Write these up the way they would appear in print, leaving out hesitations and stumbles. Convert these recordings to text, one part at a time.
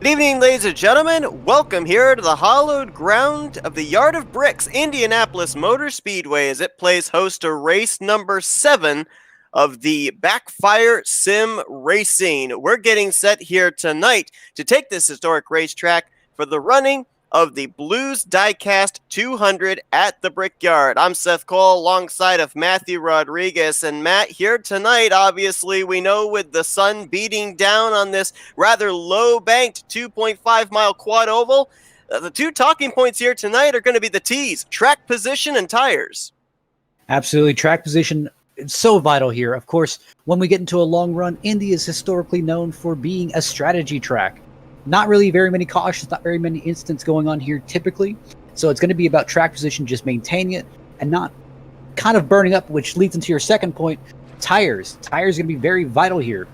Good evening, ladies and gentlemen. Welcome here to the hallowed ground of the Yard of Bricks, Indianapolis Motor Speedway, as it plays host to race number 7 of the BackFire Sim Racing. We're getting set here tonight to take this historic racetrack for the running of the Blues Diecast 200 at the Brickyard. I'm Seth Cole alongside of Matthew Rodriguez. And Matt, here tonight, obviously, we know with the sun beating down on this rather low-banked 2.5-mile quad oval, the two talking points here tonight are going to be the T's, track position and tires. Absolutely. Track position is so vital here. Of course, when we get into a long run, Indy is historically known for being a strategy track. Not really very many cautions, not very many incidents going on here typically. So it's going to be about track position, just maintaining it and not kind of burning up, which leads into your second point, tires. Tires are going to be very vital here.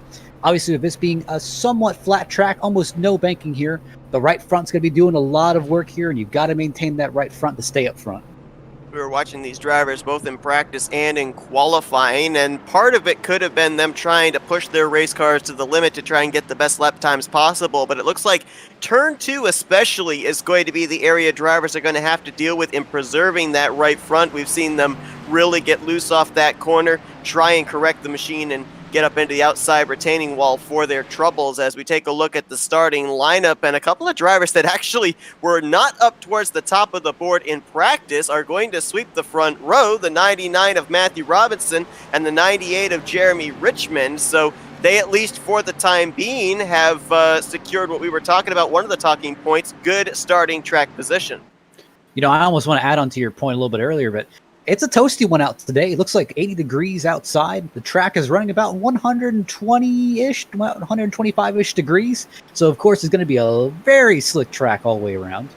Obviously, with this being a somewhat flat track, almost no banking here, the right front's going to be doing a lot of work here, and you've got to maintain that right front to stay up front. We were watching these drivers both in practice and in qualifying, and part of it could have been them trying to push their race cars to the limit to try and get the best lap times possible, but it looks like turn 2 especially is going to be the area drivers are going to have to deal with in preserving that right front. We've seen them really get loose off that corner, try and correct the machine and get up into the outside retaining wall for their troubles as we take a look at the starting lineup. And a couple of drivers that actually were not up towards the top of the board in practice are going to sweep the front row, the 99 of Matthew Robertson and the 98 of Jeremy Richmond. So they, at least for the time being, have secured what we were talking about, one of the talking points, good starting track position. You know, I almost want to add on to your point a little bit earlier, but it's a toasty one out today. It looks like 80 degrees outside. The track is running about 120-ish, 125-ish degrees. So, of course, it's going to be a very slick track all the way around.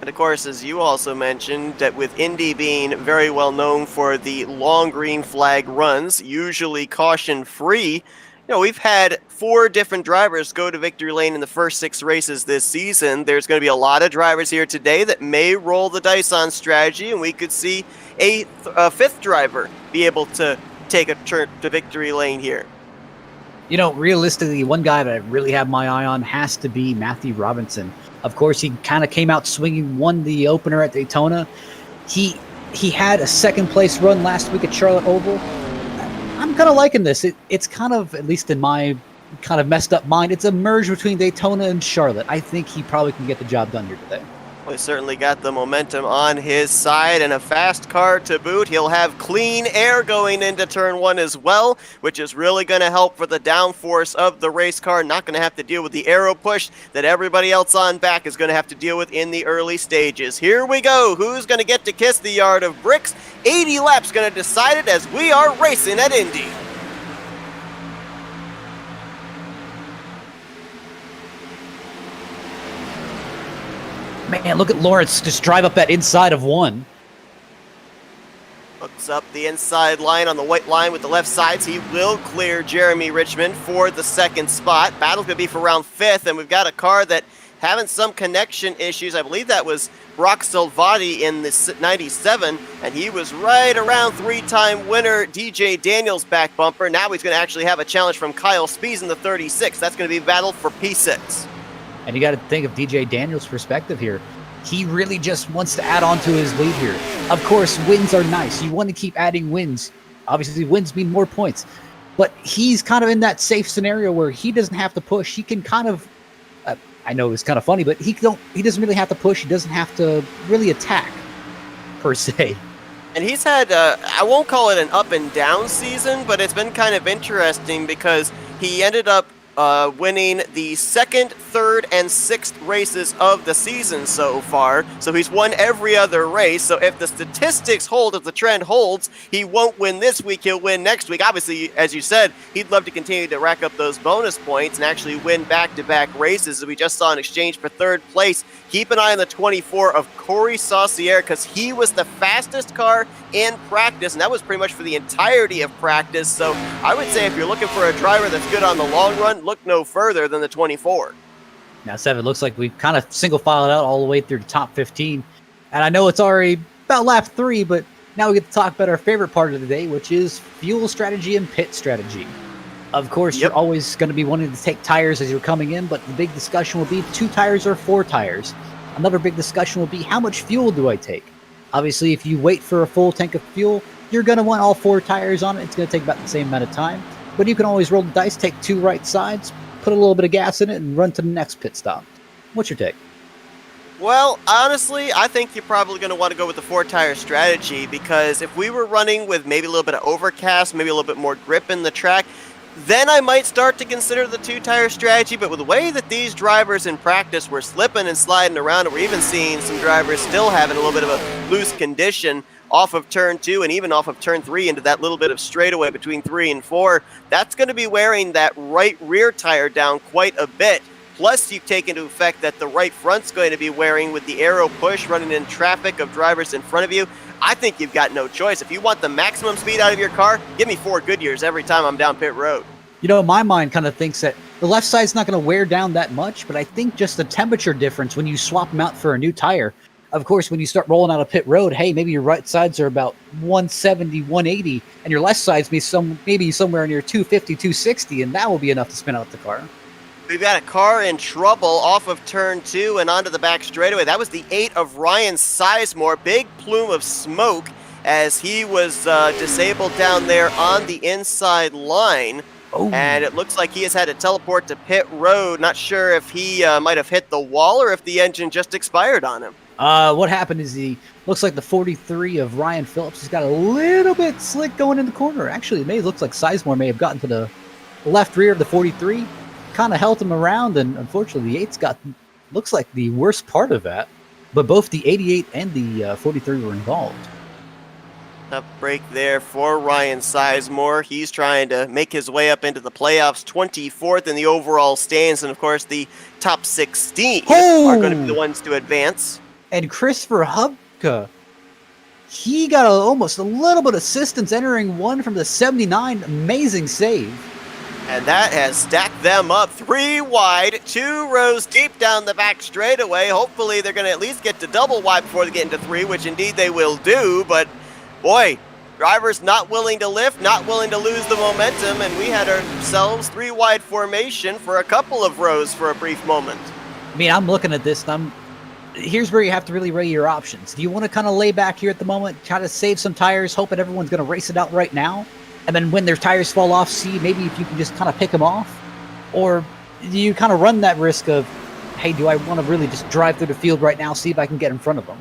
And, of course, as you also mentioned, that with Indy being very well known for the long green flag runs, usually caution-free, we've had 4 different drivers go to victory lane in the first 6 races this season. There's going to be a lot of drivers here today that may roll the dice on strategy, and we could see a 5th driver be able to take a turn to victory lane here. Realistically, one guy that I really have my eye on has to be Matthew Robertson. Of course, he kind of came out swinging, won the opener at Daytona. He had a second-place run last week at Charlotte Oval. I'm kind of liking this. It's kind of, at least in my kind of messed up mind, it's a merge between Daytona and Charlotte. I think he probably can get the job done here today. Well, he certainly got the momentum on his side and a fast car to boot. He'll have clean air going into turn 1 as well, which is really going to help for the downforce of the race car. Not going to have to deal with the aero push that everybody else on back is going to have to deal with in the early stages. Here we go. Who's going to get to kiss the Yard of Bricks? 80 laps going to decide it as we are racing at Indy. Man, look at Lawrence just drive up that inside of 1. Hooks up the inside line on the white line with the left sides. He will clear Jeremy Richmond for the 2nd spot. Battle's going to be for round 5th, and we've got a car that having some connection issues. I believe that was Brock Silvati in the 97, and he was right around 3-time winner DJ Daniels' back bumper. Now he's going to actually have a challenge from Kyle Spees in the 36. That's going to be battled for P6. And you got to think of DJ Daniels' perspective here. He really just wants to add on to his lead here. Of course, wins are nice. You want to keep adding wins. Obviously, wins mean more points. But he's kind of in that safe scenario where he doesn't have to push. He can kind of, I know it's kind of funny, but he doesn't really have to push. He doesn't have to really attack, per se. And he's had, I won't call it an up and down season, but it's been kind of interesting because he ended up winning the 2nd, 3rd, and 6th races of the season so far. So he's won every other race. So if the statistics hold, if the trend holds, he won't win this week, he'll win next week. Obviously, as you said, he'd love to continue to rack up those bonus points and actually win back-to-back races. As we just saw in exchange for 3rd place. Keep an eye on the 24 of Corey Saucier because he was the fastest car in practice, and that was pretty much for the entirety of practice. So I would say if you're looking for a driver that's good on the long run, look no further than the 24. Now, Seven, looks like we've kind of single filed out all the way through the top 15. And I know it's already about lap 3, but now we get to talk about our favorite part of the day, which is fuel strategy and pit strategy. Of course, Yep. you're always going to be wanting to take tires as you're coming in, but the big discussion will be 2 tires or 4 tires. Another big discussion will be how much fuel do I take? Obviously, if you wait for a full tank of fuel, you're going to want all 4 tires on it. It's going to take about the same amount of time. But you can always roll the dice, take 2 right sides, put a little bit of gas in it, and run to the next pit stop. What's your take? Well, honestly, I think you're probably going to want to go with the 4-tire strategy, because if we were running with maybe a little bit of overcast, maybe a little bit more grip in the track, then I might start to consider the 2-tire strategy. But with the way that these drivers in practice were slipping and sliding around, and we're even seeing some drivers still having a little bit of a loose condition off of turn 2 and even off of turn 3 into that little bit of straightaway between 3 and 4, that's going to be wearing that right rear tire down quite a bit. Plus, you take into effect that the right front's going to be wearing with the aero push running in traffic of drivers in front of you. I think you've got no choice. If you want the maximum speed out of your car, give me 4 Goodyears every time I'm down pit road. You know, my mind kind of thinks that the left side's not going to wear down that much, but I think just the temperature difference when you swap them out for a new tire. Of course, when you start rolling out of pit road, hey, maybe your right sides are about 170, 180, and your left sides maybe somewhere near 250, 260, and that will be enough to spin out the car. We've got a car in trouble off of turn 2 and onto the back straightaway. That was the 8 of Ryan Sizemore. Big plume of smoke as he was disabled down there on the inside line. Oh. And it looks like he has had to teleport to pit road. Not sure if he might have hit the wall or if the engine just expired on him. What happened is looks like the 43 of Ryan Phillips has got a little bit slick going in the corner. Actually, it looks like Sizemore may have gotten to the left rear of the 43. Kind of held him around, and unfortunately the 8's looks like the worst part of that, but both the 88 and the 43 were involved. Tough break there for Ryan Sizemore. He's trying to make his way up into the playoffs, 24th in the overall stands, and of course the top 16 are going to be the ones to advance. And Christopher Hubka, he got almost a little bit of assistance entering one from the 79. Amazing save. And that has stacked them up 3 wide, 2 rows deep down the back straightaway. Hopefully they're going to at least get to double wide before they get into 3, which indeed they will do. But boy, drivers not willing to lift, not willing to lose the momentum, and we had ourselves 3 wide formation for a couple of rows for a brief moment. I mean, I'm looking at this, and here's where you have to really weigh your options. Do you want to kind of lay back here at the moment, try to save some tires, hoping everyone's going to race it out right now? And then when their tires fall off, see maybe if you can just kind of pick them off? Or do you kind of run that risk of, hey, do I want to really just drive through the field right now, see if I can get in front of them?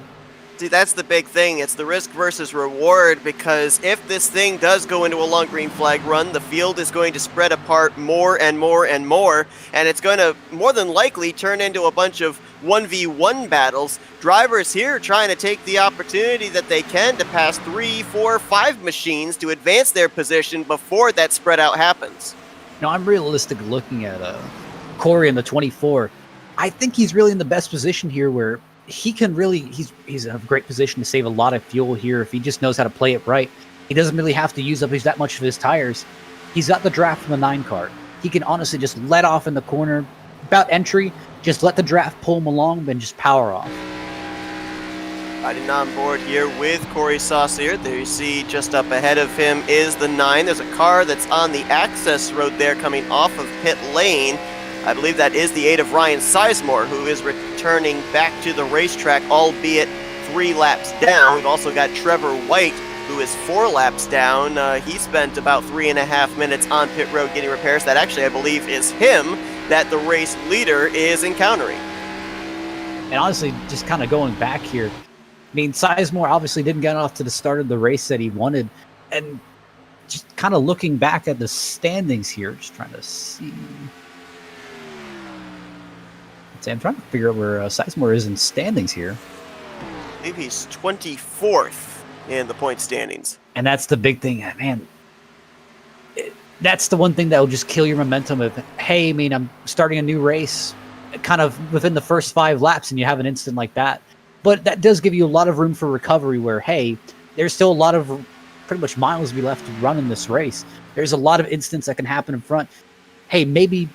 See, that's the big thing. It's the risk versus reward, because if this thing does go into a long green flag run, the field is going to spread apart more and more and more, and it's going to more than likely turn into a bunch of 1v1 battles. Drivers here trying to take the opportunity that they can to pass 3, 4, 5 machines to advance their position before that spread out happens. Now, I'm realistic looking at Corey in the 24. I think he's really in the best position here where he can really, he's in a great position to save a lot of fuel here if he just knows how to play it right. He doesn't really have to use up that much of his tires. He's got the draft from the 9 car. He can honestly just let off in the corner. About entry, just let the draft pull him along, then just power off. Riding on board here with Corey Saucier. There you see just up ahead of him is the 9. There's a car that's on the access road there coming off of pit lane. I believe that is the 8 of Ryan Sizemore, who is returning back to the racetrack, albeit 3 laps down. We've also got Trevor White, who is 4 laps down. He spent about 3.5 minutes on pit road getting repairs. That actually, I believe, is him that the race leader is encountering. And honestly, just kind of going back here, I mean, Sizemore obviously didn't get off to the start of the race that he wanted. And just kind of looking back at the standings here, just trying to see. I'm trying to figure out where Sizemore is in standings here. I believe he's 24th in the point standings. And that's the big thing, man. That's the one thing that will just kill your momentum of, hey, I mean, I'm starting a new race kind of within the first 5 laps and you have an instant like that. But that does give you a lot of room for recovery where, hey, there's still a lot of pretty much miles to be left to run in this race. There's a lot of instants that can happen in front. Hey, maybe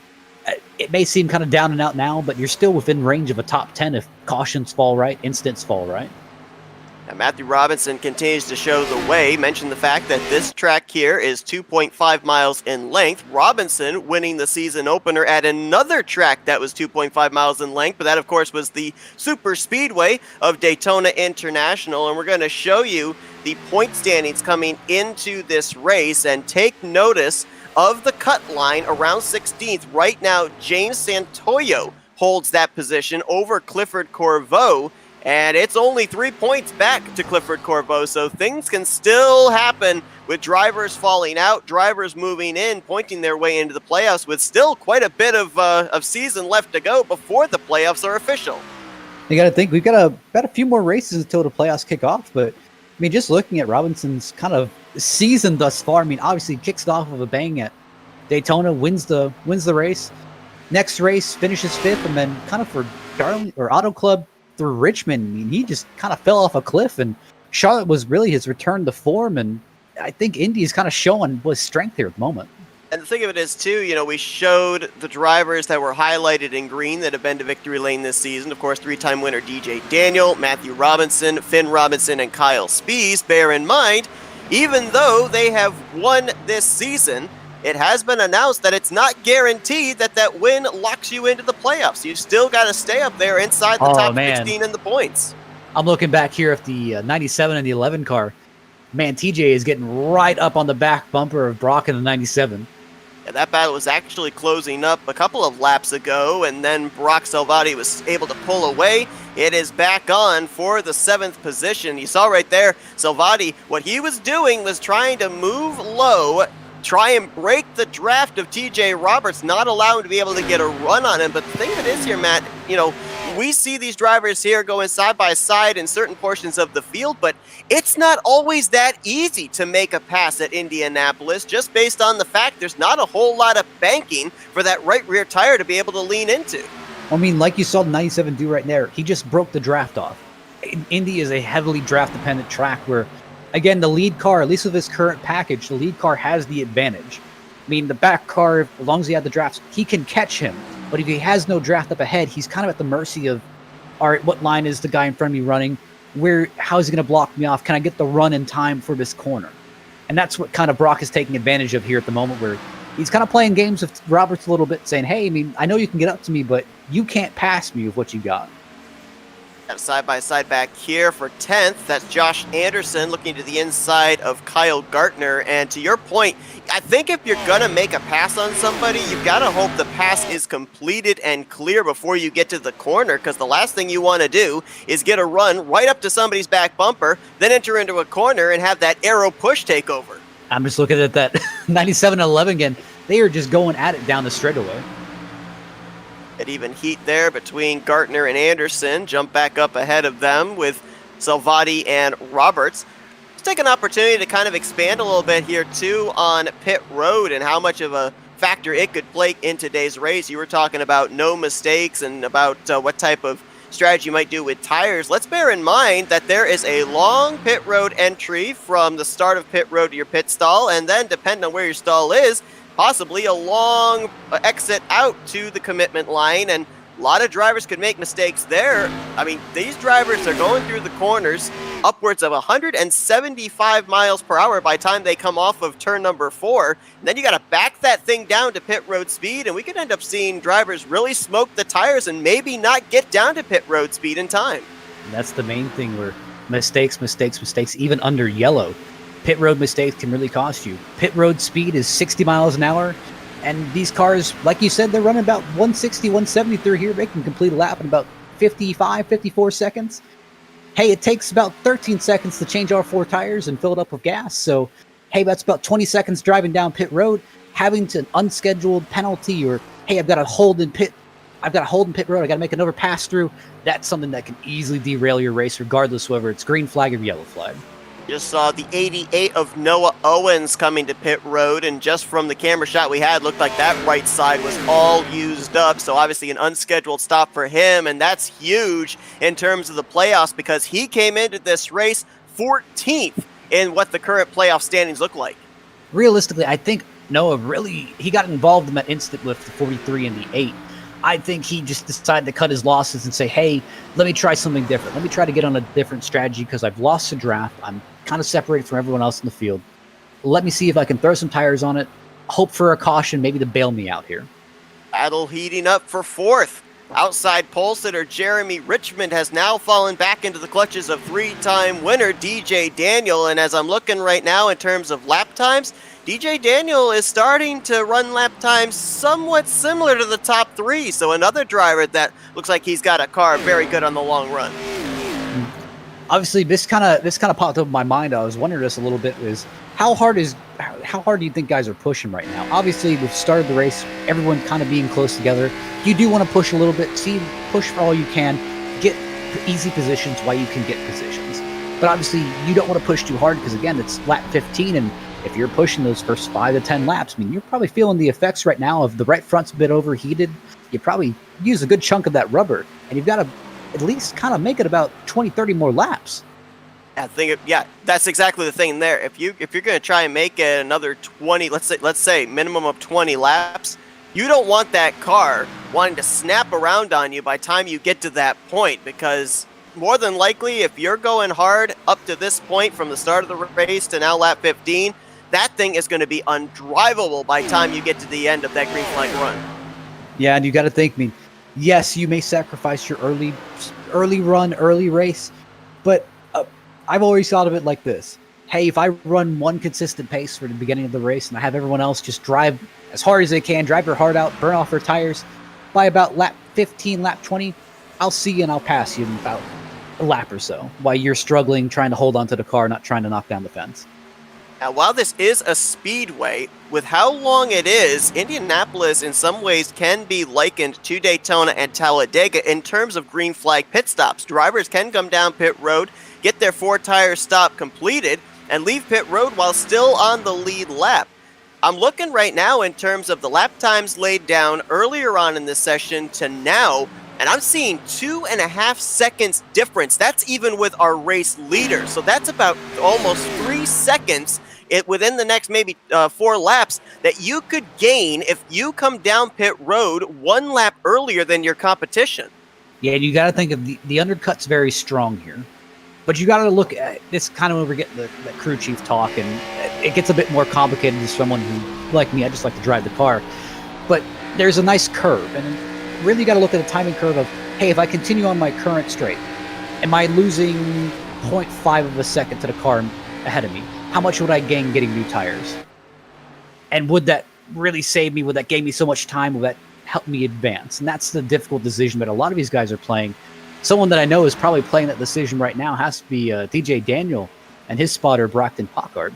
it may seem kind of down and out now, but you're still within range of a top 10 if cautions fall right, instants fall right. And Matthew Robinson continues to show the way. Mentioned the fact that this track here is 2.5 miles in length. Robinson winning the season opener at another track that was 2.5 miles in length, but that of course was the Super Speedway of Daytona International. And we're going to show you the point standings coming into this race, and take notice of the cut line around 16th. Right now, James Santoyo holds that position over Clifford Corveau. And it's only 3 points back to Clifford Corveau, so things can still happen with drivers falling out, drivers moving in, pointing their way into the playoffs with still quite a bit of season left to go before the playoffs are official. You got to think, we've got about a few more races until the playoffs kick off, but I mean, just looking at Robinson's kind of season thus far, I mean, obviously he kicks it off of a bang at Daytona, wins the race. Next race, finishes 5th, and then kind of for Darling or Auto Club through Richmond, I mean, he just kind of fell off a cliff, and Charlotte was really his return to form, and I think Indy is kind of showing his strength here at the moment. And the thing of it is, too, you know, we showed the drivers that were highlighted in green that have been to victory lane this season. Of course, 3-time winner DJ Daniel, Matthew Robinson, Finn Robinson, and Kyle Spees. Bear in mind, even though they have won this season, it has been announced that it's not guaranteed that that win locks you into the playoffs. You still got to stay up there inside the top 16 in the points. I'm looking back here at the 97 and the 11 car. Man, TJ is getting right up on the back bumper of Brock in the 97. Yeah, that battle was actually closing up a couple of laps ago, and then Brock Salvati was able to pull away. It is back on for the 7th position. You saw right there, Salvati, what he was doing was trying to move low, try and break the draft of TJ Roberts, not allow him to be able to get a run on him. But the thing that is here, Matt, you know, we see these drivers here going side by side in certain portions of the field, but it's not always that easy to make a pass at Indianapolis, just based on the fact there's not a whole lot of banking for that right rear tire to be able to lean into. I mean, like you saw the 97 do right there, he just broke the draft off. Indy is a heavily draft-dependent track where, again, the lead car, at least with his current package, the lead car has the advantage. I mean, the back car, as long as he had the drafts, he can catch him. But if he has no draft up ahead, he's kind of at the mercy of, all right, what line is the guy in front of me running? How is he going to block me off? Can I get the run in time for this corner? And that's what kind of Brock is taking advantage of here at the moment, where he's kind of playing games with Roberts a little bit, saying, hey, I mean, I know you can get up to me, but you can't pass me with what you got. Side-by-side back here for 10th, that's Josh Anderson looking to the inside of Kyle Gartner. And to your point, I think if you're going to make a pass on somebody, you've got to hope the pass is completed and clear before you get to the corner, because the last thing you want to do is get a run right up to somebody's back bumper, then enter into a corner and have that arrow push take over. I'm just looking at that 97-11 again. They are just going at it down the straightaway. At even heat there between Gartner and Anderson. Jump back up ahead of them with Salvati and Roberts. Let's take an opportunity to kind of expand a little bit here too on pit road and how much of a factor it could play in today's race. You were talking about no mistakes and about what type of strategy you might do with tires. Let's bear in mind that there is a long pit road entry from the start of pit road to your pit stall, and then depending on where your stall is, possibly a long exit out to the commitment line, and a lot of drivers could make mistakes there. I mean, these drivers are going through the corners upwards of 175 miles per hour by the time they come off of turn number 4. And then you got to back that thing down to pit road speed, and we could end up seeing drivers really smoke the tires and maybe not get down to pit road speed in time. And that's the main thing, where mistakes, even under yellow. Pit road mistakes can really cost you. Pit road speed is 60 miles an hour, and these cars, like you said, they're running about 160, 170 through here. They can complete a lap in about 55, 54 seconds. Hey, it takes about 13 seconds to change all 4 tires and fill it up with gas. So, hey, that's about 20 seconds driving down pit road, having to unscheduled penalty, or, hey, I've got to hold in pit road. I got to make another pass through. That's something that can easily derail your race, regardless whether it's green flag or yellow flag. Just saw the 88 of Noah Owens coming to pit road, and just from the camera shot we had, looked like that right side was all used up. So obviously an unscheduled stop for him, and that's huge in terms of the playoffs, because he came into this race 14th in what the current playoff standings look like. Realistically, I think Noah he got involved in that instant with the 43 and the 8. I think he just decided to cut his losses and say, hey, let me try something different. Let me try to get on a different strategy because I've lost the draft. I'm kind of separated from everyone else in the field. Let me see if I can throw some tires on it, hope for a caution, maybe to bail me out here. Battle heating up for fourth. Outside pole sitter Jeremy Richmond has now fallen back into the clutches of three-time winner DJ Daniel. And as I'm looking right now in terms of lap times, DJ Daniel is starting to run lap times somewhat similar to the top three. So another driver that looks like he's got a car very good on the long run. Obviously, this kind of popped up in my mind. I was wondering this a little bit is how hard do you think guys are pushing right now? Obviously, we've started the race, everyone kind of being close together. You do want to push a little bit, push for all you can, get easy positions while you can get positions. But obviously, you don't want to push too hard because again, it's lap 15, and if you're pushing those first 5 to 10 laps, I mean, you're probably feeling the effects right now of the right front's a bit overheated. You probably use a good chunk of that rubber, and you've got to at least kind of make it about 20, 30 more laps. That's exactly the thing there. If you're going to try and make it another 20, let's say minimum of 20 laps, you don't want that car wanting to snap around on you by the time you get to that point, because more than likely, if you're going hard up to this point from the start of the race to now lap 15, that thing is going to be undrivable by the time you get to the end of that green flag run. Yeah, and you got to think, I mean, yes, you may sacrifice your early run, early race, but I've always thought of it like this. Hey, if I run one consistent pace for the beginning of the race and I have everyone else just drive as hard as they can, drive their heart out, burn off their tires, by about lap 15, lap 20, I'll see you and I'll pass you in about a lap or so while you're struggling, trying to hold onto the car, not trying to knock down the fence. Now, while this is a speedway, with how long it is, Indianapolis in some ways can be likened to Daytona and Talladega in terms of green flag pit stops. Drivers can come down pit road, get their 4-tire stop completed, and leave pit road while still on the lead lap. I'm looking right now in terms of the lap times laid down earlier on in this session to now, and I'm seeing 2.5 seconds difference. That's even with our race leader. So that's about almost 3 seconds within the next maybe 4 laps that you could gain if you come down pit road 1 lap earlier than your competition. Yeah, and you got to think of the undercut's very strong here. But you got to look at this kind of where we're getting the crew chief talk, and it gets a bit more complicated to someone who, like me, I just like to drive the car. But there's a nice curve, and really you got to look at the timing curve of, hey, if I continue on my current straight, am I losing 0.5 of a second to the car ahead of me? How much would I gain getting new tires? And would that really save me? Would that gain me so much time? Would that help me advance? And that's the difficult decision that a lot of these guys are playing. Someone that I know is probably playing that decision right now has to be DJ Daniel and his spotter, Brockton Pockard.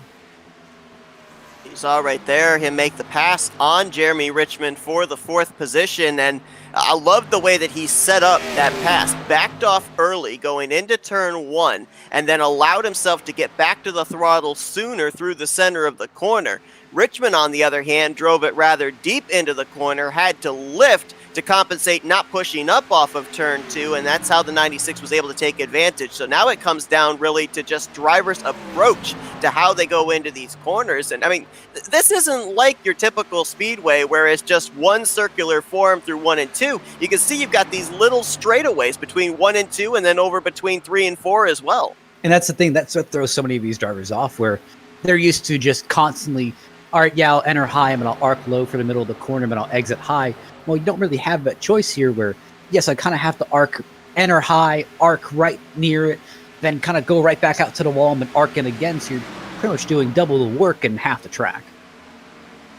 You saw right there him make the pass on Jeremy Richmond for the 4th position, and I love the way that he set up that pass. Backed off early going into turn 1, and then allowed himself to get back to the throttle sooner through the center of the corner. Richmond, on the other hand, drove it rather deep into the corner, had to lift to compensate not pushing up off of turn 2, and that's how the 96 was able to take advantage. So now it comes down really to just drivers' approach to how they go into these corners. And I mean, this isn't like your typical speedway where it's just one circular form through 1 and 2. You can see you've got these little straightaways between 1 and 2 and then over between 3 and 4 as well. And that's the thing, that's what throws so many of these drivers off, where they're used to just constantly, all right, yeah, I'll enter high, and I'll arc low for the middle of the corner, but I'll exit high. Well, you don't really have that choice here where, yes, I kind of have to enter high, arc right near it, then kind of go right back out to the wall and then arc in again. So you're pretty much doing double the work in half the track.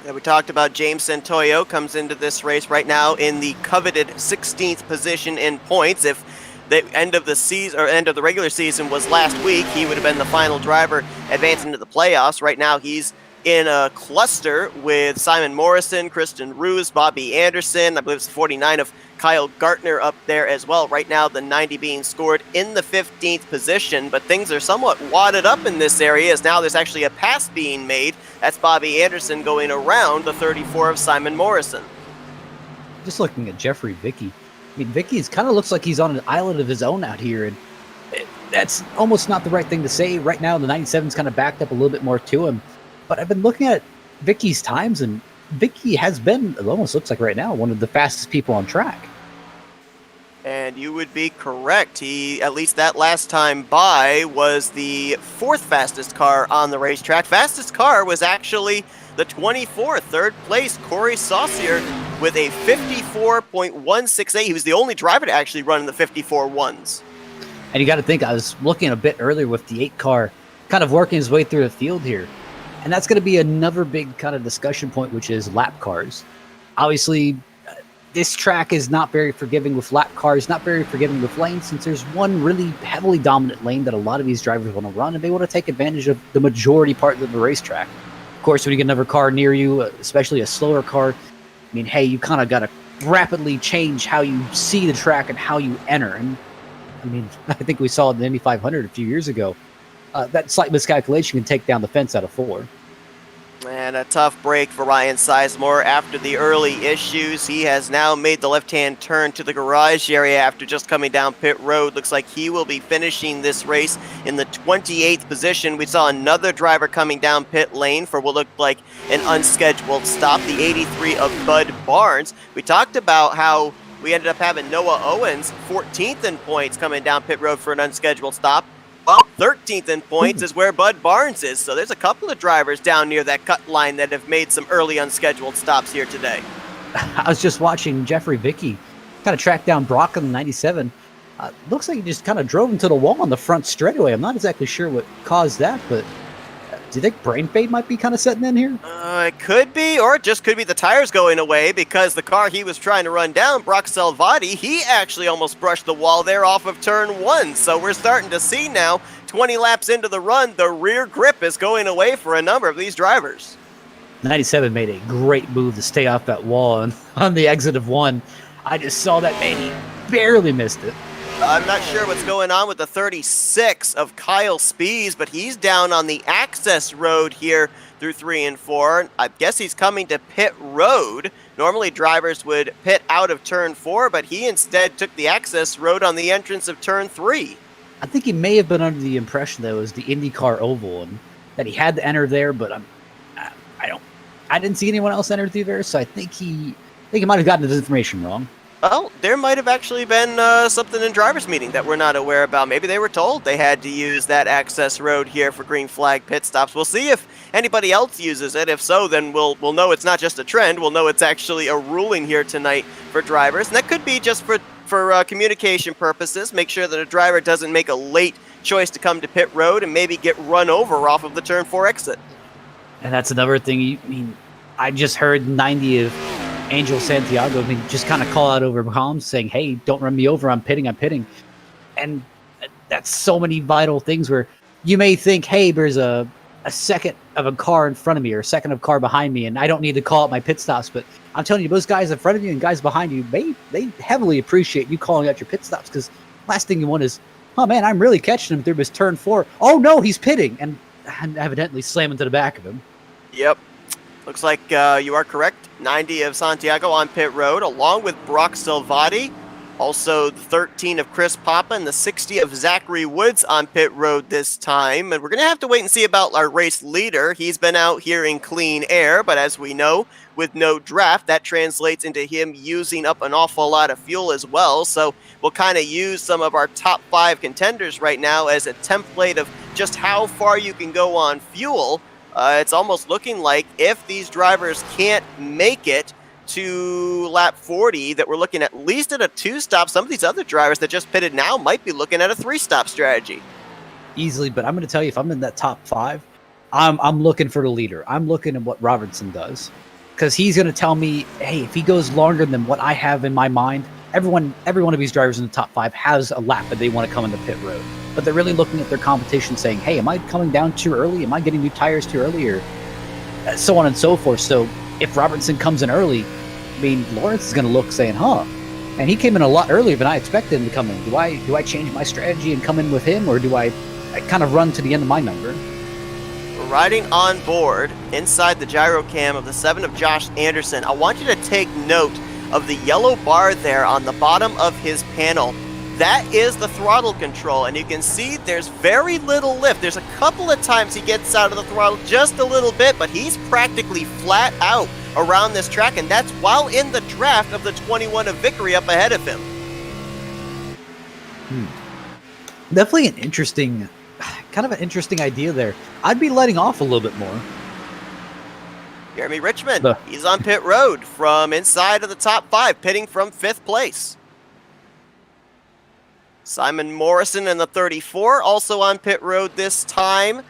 Yeah, we talked about James Santoyo comes into this race right now in the coveted 16th position in points. If the end of the season or end of the regular season was last week, he would have been the final driver advancing to the playoffs. Right now, he's in a cluster with Simon Morrison, Kristen Roos, Bobby Anderson. I believe it's 49 of Kyle Gartner up there as well. Right now, the 90 being scored in the 15th position, but things are somewhat wadded up in this area as now there's actually a pass being made. That's Bobby Anderson going around the 34 of Simon Morrison. Just looking at Jeffrey Vicky. I mean, Vicky's kind of looks like he's on an island of his own out here, and that's almost not the right thing to say. Right now, the 97's kind of backed up a little bit more to him. But I've been looking at Vicky's times, and Vicky has been, it almost looks like right now, one of the fastest people on track. And you would be correct. He, at least that last time by, was the 4th fastest car on the racetrack. Fastest car was actually the 24th, 3rd place, Corey Saucier, with a 54.168. He was the only driver to actually run in the 54.1s. And you got to think, I was looking a bit earlier with the 8 car kind of working his way through the field here. And that's going to be another big kind of discussion point, which is lap cars. Obviously, this track is not very forgiving with lap cars, not very forgiving with lanes, since there's one really heavily dominant lane that a lot of these drivers want to run, and they want to take advantage of the majority part of the racetrack. Of course, when you get another car near you, especially a slower car, I mean, hey, you kind of got to rapidly change how you see the track and how you enter. And I mean, I think we saw it in the Indy 500 a few years ago. That slight miscalculation can take down the fence out of 4. And a tough break for Ryan Sizemore after the early issues. He has now made the left-hand turn to the garage area after just coming down pit road. Looks like he will be finishing this race in the 28th position. We saw another driver coming down pit lane for what looked like an unscheduled stop, the 83 of Bud Barnes. We talked about how we ended up having Noah Owens 14th in points coming down pit road for an unscheduled stop. Well, 13th in points is where Bud Barnes is, so there's a couple of drivers down near that cut line that have made some early unscheduled stops here today. I was just watching Jeffrey Vicky kind of track down Brock on the 97. Looks like he just kind of drove into the wall on the front straightaway. I'm not exactly sure what caused that, but do you think brain fade might be kind of setting in here? It could be, or it just could be the tires going away, because the car he was trying to run down, Brock Salvati, he actually almost brushed the wall there off of turn 1. So we're starting to see now, 20 laps into the run, the rear grip is going away for a number of these drivers. 97 made a great move to stay off that wall, and on the exit of 1, I just saw that man, he barely missed it. I'm not sure what's going on with the 36 of Kyle Spees, but he's down on the access road here through 3 and 4. I guess he's coming to pit road. Normally drivers would pit out of turn 4, but he instead took the access road on the entrance of turn 3. I think he may have been under the impression that it was the IndyCar Oval and that he had to enter there, but I didn't see anyone else enter through there, so I think he might have gotten his information wrong. Well, there might have actually been something in driver's meeting that we're not aware about. Maybe they were told they had to use that access road here for green flag pit stops. We'll see if anybody else uses it. If so, then we'll know it's not just a trend. We'll know it's actually a ruling here tonight for drivers. And that could be just for communication purposes. Make sure that a driver doesn't make a late choice to come to pit road and maybe get run over off of the turn 4 exit. And that's another thing. I just heard 90 of Angel Santiago just kind of call out over comms saying, hey, don't run me over, I'm pitting. And that's so many vital things where you may think, hey, there's a second of a car in front of me or a second of car behind me, and I don't need to call out my pit stops. But I'm telling you, those guys in front of you and guys behind you, they heavily appreciate you calling out your pit stops, because last thing you want is, oh man, I'm really catching him through his turn 4. Oh no, he's pitting, and evidently slam into the back of him. Yep. Looks like you are correct. 90 of Santiago on pit road, along with Brock Salvati. Also, the 13 of Chris Papa and the 60 of Zachary Woods on pit road this time. And we're going to have to wait and see about our race leader. He's been out here in clean air, but as we know, with no draft, that translates into him using up an awful lot of fuel as well. So we'll kind of use some of our top 5 contenders right now as a template of just how far you can go on fuel. It's almost looking like if these drivers can't make it to lap 40, that we're looking at least at a 2-stop. Some of these other drivers that just pitted now might be looking at a 3-stop strategy. Easily, but I'm going to tell you, if I'm in that top 5, I'm looking for the leader. I'm looking at what Robertson does, because he's going to tell me, hey, if he goes longer than what I have in my mind, every one of these drivers in the top 5 has a lap that they want to come in the pit road. But they're really looking at their competition saying, hey, am I coming down too early? Am I getting new tires too early? Or so on and so forth. So if Robertson comes in early, Lawrence is going to look saying, huh, and he came in a lot earlier than I expected him to come in. Do I change my strategy and come in with him, or do I kind of run to the end of my number? We're riding on board inside the gyro cam of the 7 of Josh Anderson. I want you to take note of the yellow bar there on the bottom of his panel. That is the throttle control, and you can see there's very little lift. There's a couple of times he gets out of the throttle just a little bit, but he's practically flat out around this track, and that's while in the draft of the 21 of Vickery up ahead of him. Definitely an interesting idea there. I'd be letting off a little bit more. Jeremy Richmond, he's on pit road from inside of the top 5, pitting from 5th place. Simon Morrison in the 34, also on pit road this time.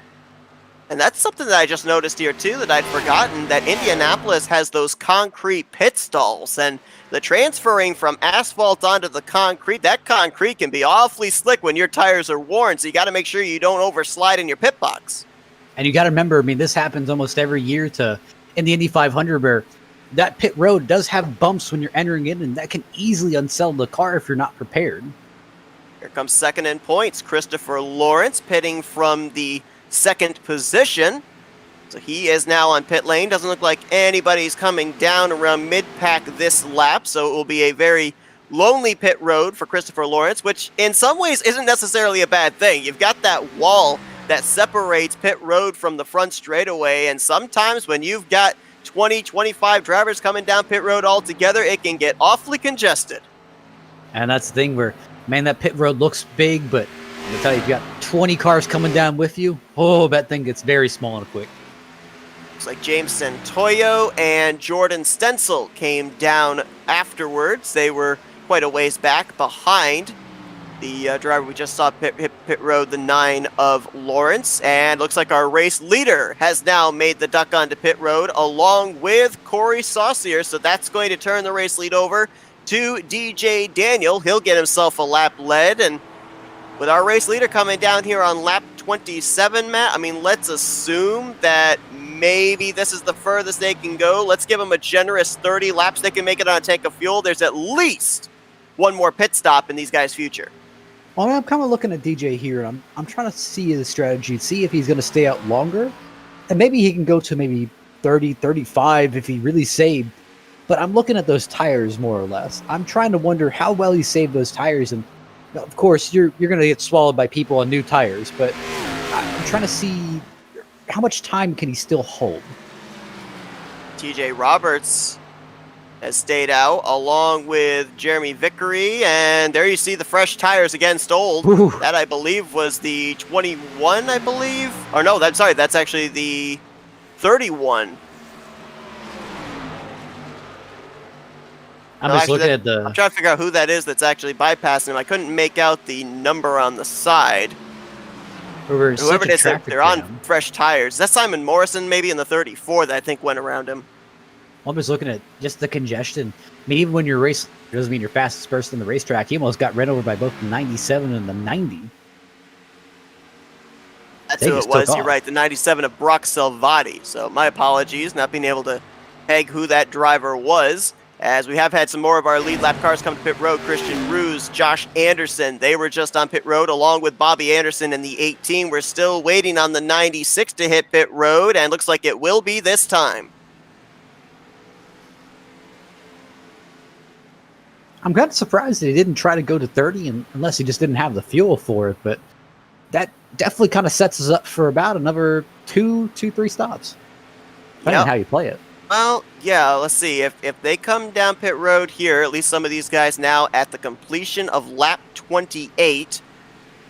And that's something that I just noticed here too that I'd forgotten, that Indianapolis has those concrete pit stalls, and the transferring from asphalt onto the concrete, that concrete can be awfully slick when your tires are worn, so you got to make sure you don't overslide in your pit box. And you got to remember, I mean, this happens almost every year in the Indy 500, where that pit road does have bumps when you're entering in, and that can easily unsettle the car if you're not prepared. Here comes second in points, Christopher Lawrence, pitting from the 2nd position. So he is now on pit lane. Doesn't look like anybody's coming down around mid-pack this lap, so it will be a very lonely pit road for Christopher Lawrence, which in some ways isn't necessarily a bad thing. You've got that wall that separates pit road from the front straightaway, and sometimes when you've got 20, 25 drivers coming down pit road all together, it can get awfully congested. And that's the thing where, man, that pit road looks big, but I'm gonna tell you, if you got 20 cars coming down with you, that thing gets very small and quick. Looks like James Santoyo and Jordan Stencil came down afterwards. They were quite a ways back behind the driver we just saw pit road, the 9 of Lawrence. And looks like our race leader has now made the duck onto pit road along with Corey Saucier. So that's going to turn the race lead over to DJ Daniel. He'll get himself a lap led, and with our race leader coming down here on lap 27, Matt, I mean, let's assume that maybe this is the furthest they can go. Let's give them a generous 30 laps. They can make it on a tank of fuel. There's at least one more pit stop in these guys' future. Well, I'm kind of looking at DJ here, and I'm trying to see his strategy, see if he's going to stay out longer, and maybe he can go to maybe 30, 35 if he really saved. But I'm looking at those tires more or less. I'm trying to wonder how well he saved those tires, and of course, you're going to get swallowed by people on new tires, but I'm trying to see how much time can he still hold. TJ Roberts has stayed out along with Jeremy Vickery, and there you see the fresh tires against old. Ooh. That, I believe, was the 21, I believe. Or no, that's actually the 31. I'm just looking at I'm trying to figure out who that is that's actually bypassing him. I couldn't make out the number on the side. Whoever it is, they're on fresh tires. That's Simon Morrison, maybe in the 34 that I think went around him. I'm just looking at just the congestion. I mean, even when you're racing, it doesn't mean you're fastest person in the racetrack. He almost got ran over by both the 97 and the 90. That's who it was. You're right, the 97 of Brock Salvati. So my apologies, not being able to peg who that driver was. As we have had some more of our lead lap cars come to pit road. Christian Ruse, Josh Anderson, they were just on pit road along with Bobby Anderson in the 18. We're still waiting on the 96 to hit pit road, and looks like it will be this time. I'm kind of surprised that he didn't try to go to 30 unless he just didn't have the fuel for it, but that definitely kind of sets us up for about another 3 stops. Depending on how you play it. Well, yeah, let's see. If they come down pit road here, at least some of these guys now at the completion of lap 28,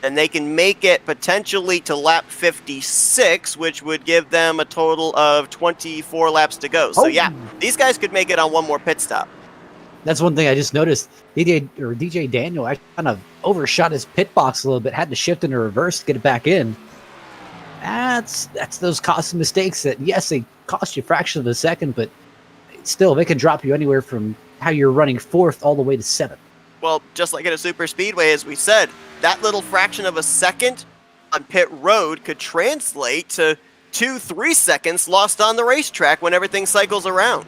then they can make it potentially to lap 56, which would give them a total of 24 laps to go. So yeah, these guys could make it on one more pit stop. That's one thing I just noticed. DJ Daniel actually kind of overshot his pit box a little bit, had to shift into reverse to get it back in. That's those costly mistakes that, yes, they cost you a fraction of a second, but still, they can drop you anywhere from how you're running 4th all the way to 7th. Well, just like at a super speedway, as we said, that little fraction of a second on pit road could translate to 2-3 seconds lost on the racetrack when everything cycles around.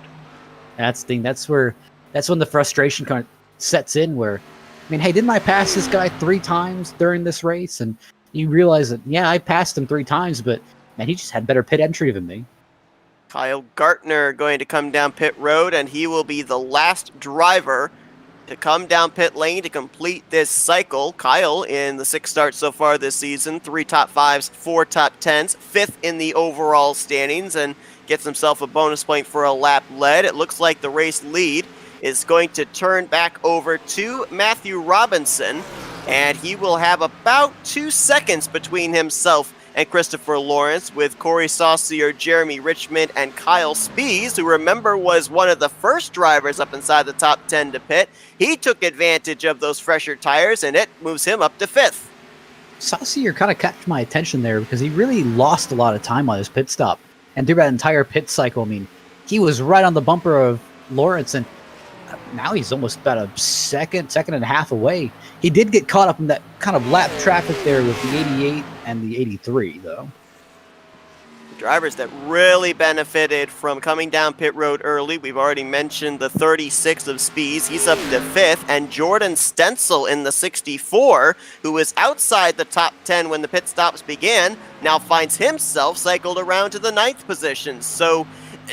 That's the thing. That's when the frustration kind of sets in where, I mean, hey, didn't I pass this guy 3 times during this race? And you realize that, yeah, I passed him 3 times, but man, he just had better pit entry than me. Kyle Gartner going to come down pit road, and he will be the last driver to come down pit lane to complete this cycle. Kyle, in the 6 starts so far this season, 3 top 5s, 4 top 10s, 5th in the overall standings, and gets himself a bonus point for a lap led. It looks like the race lead is going to turn back over to Matthew Robinson, and he will have about 2 seconds between himself and Christopher Lawrence, with Corey Saucier, Jeremy Richmond, and Kyle Spees, who remember was one of the first drivers up inside the top 10 to pit. He took advantage of those fresher tires, and it moves him up to 5th. Saucier kind of catch my attention there because he really lost a lot of time on his pit stop. And through that entire pit cycle, I mean, he was right on the bumper of Lawrence, and now he's almost about a second and a half away. He did get caught up in that kind of lap traffic there with the 88 and the 83, though. Drivers that really benefited from coming down pit road early. We've already mentioned the 36 of Spees. He's up to 5th. And Jordan Stencil in the 64, who was outside the top 10 when the pit stops began, now finds himself cycled around to the 9th position. So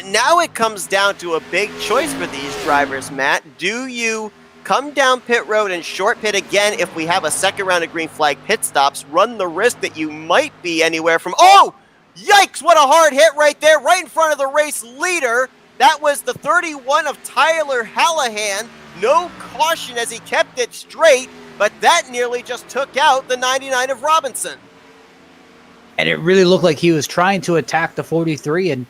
now it comes down to a big choice for these drivers, Matt. Do you come down pit road and short pit again if we have a second round of green flag pit stops, run the risk that you might be anywhere from... Oh! Yikes, what a hard hit right there, right in front of the race leader. That was the 31 of Tyler Halligan. No caution as he kept it straight, but that nearly just took out the 99 of Robinson. And it really looked like he was trying to attack the 43 and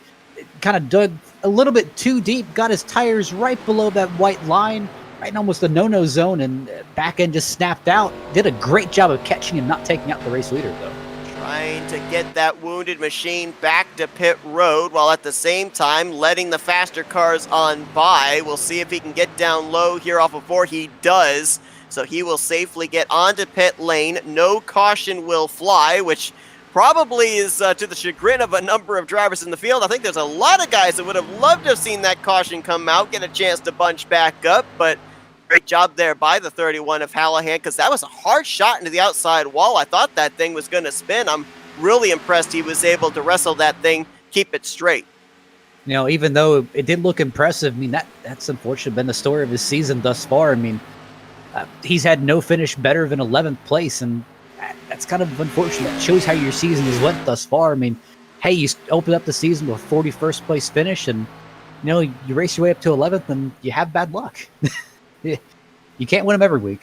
kind of dug a little bit too deep, got his tires right below that white line, right in almost the no-no zone, and back end just snapped out. Did a great job of catching and not taking out the race leader, though. Trying to get that wounded machine back to pit road while at the same time letting the faster cars on by. We'll see if he can get down low here off of 4. He does, so he will safely get onto pit lane. No caution will fly, which probably is to the chagrin of a number of drivers in the field. I think there's a lot of guys that would have loved to have seen that caution come out, get a chance to bunch back up, but great job there by the 31 of Halligan, because that was a hard shot into the outside wall. I thought that thing was going to spin. I'm really impressed he was able to wrestle that thing, keep it straight. You know, even though it did look impressive, I mean, that's unfortunately been the story of his season thus far. I mean, he's had no finish better than 11th place, and that's kind of unfortunate. It shows how your season has went thus far. I mean, hey, you open up the season with a 41st place finish, and, you know, you race your way up to 11th, and you have bad luck. You can't win them every week.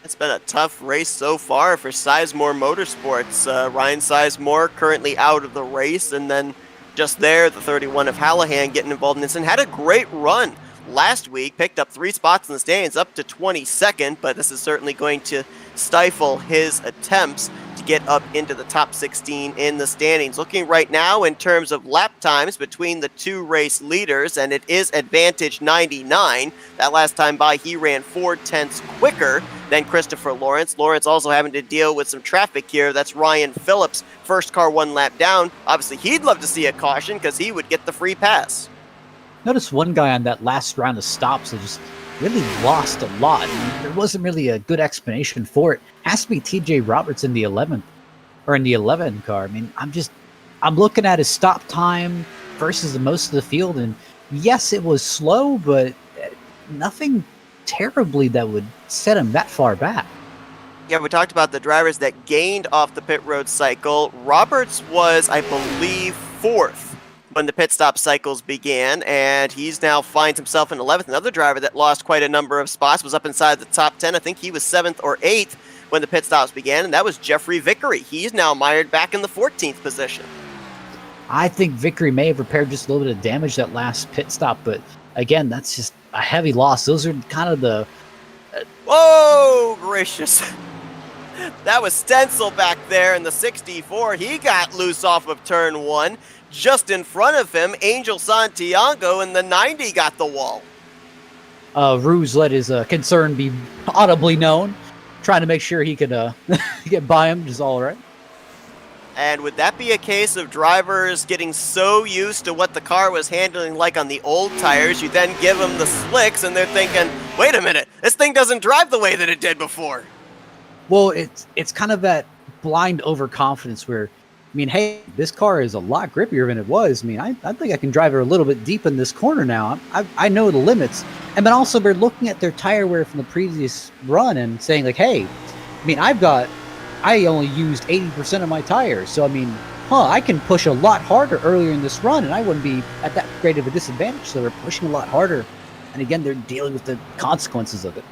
It's been a tough race so far for Sizemore Motorsports. Ryan Sizemore currently out of the race, and then just there, the 31 of Halligan getting involved in this, and had a great run last week. Picked up 3 spots in the standings, up to 22nd, but this is certainly going to stifle his attempts to get up into the top 16 in the standings. Looking right now in terms of lap times between the 2 race leaders, and it is advantage 99. That last time by, he ran 4/10 quicker than Christopher Lawrence. Lawrence also having to deal with some traffic here. That's Ryan Phillips, first car 1 lap down. Obviously, he'd love to see a caution because he would get the free pass. Notice one guy on that last round of stops that just really lost a lot. I mean, there wasn't really a good explanation for it. Has to be TJ Robertson, the 11th, or in the 11 car. I mean, I'm looking at his stop time versus the most of the field, and yes, it was slow, but nothing terribly that would set him that far back. Yeah, we talked about the drivers that gained off the pit road cycle. Roberts was, I believe, 4th when the pit stop cycles began, and he's now finds himself in 11th. Another driver that lost quite a number of spots, was up inside the top 10. I think he was 7th or 8th when the pit stops began, and that was Jeffrey Vickery. He's now mired back in the 14th position. I think Vickery may have repaired just a little bit of damage that last pit stop, but again, that's just a heavy loss. Those are kind of the... Whoa, gracious. That was Stencil back there in the 64. He got loose off of turn 1. Just in front of him, Angel Santiago in the 90 got the wall. Ruse let his concern be audibly known, trying to make sure he could get by him, which is all right. And would that be a case of drivers getting so used to what the car was handling like on the old tires, you then give them the slicks and they're thinking, wait a minute, this thing doesn't drive the way that it did before? Well, it's kind of that blind overconfidence where, I mean, hey, this car is a lot grippier than it was. I mean, I think I can drive it a little bit deep in this corner now. I know the limits. And then also they're looking at their tire wear from the previous run and saying like, hey, I mean, I only used 80% of my tires. So, I mean, I can push a lot harder earlier in this run, and I wouldn't be at that great of a disadvantage. So they're pushing a lot harder. And again, they're dealing with the consequences of it.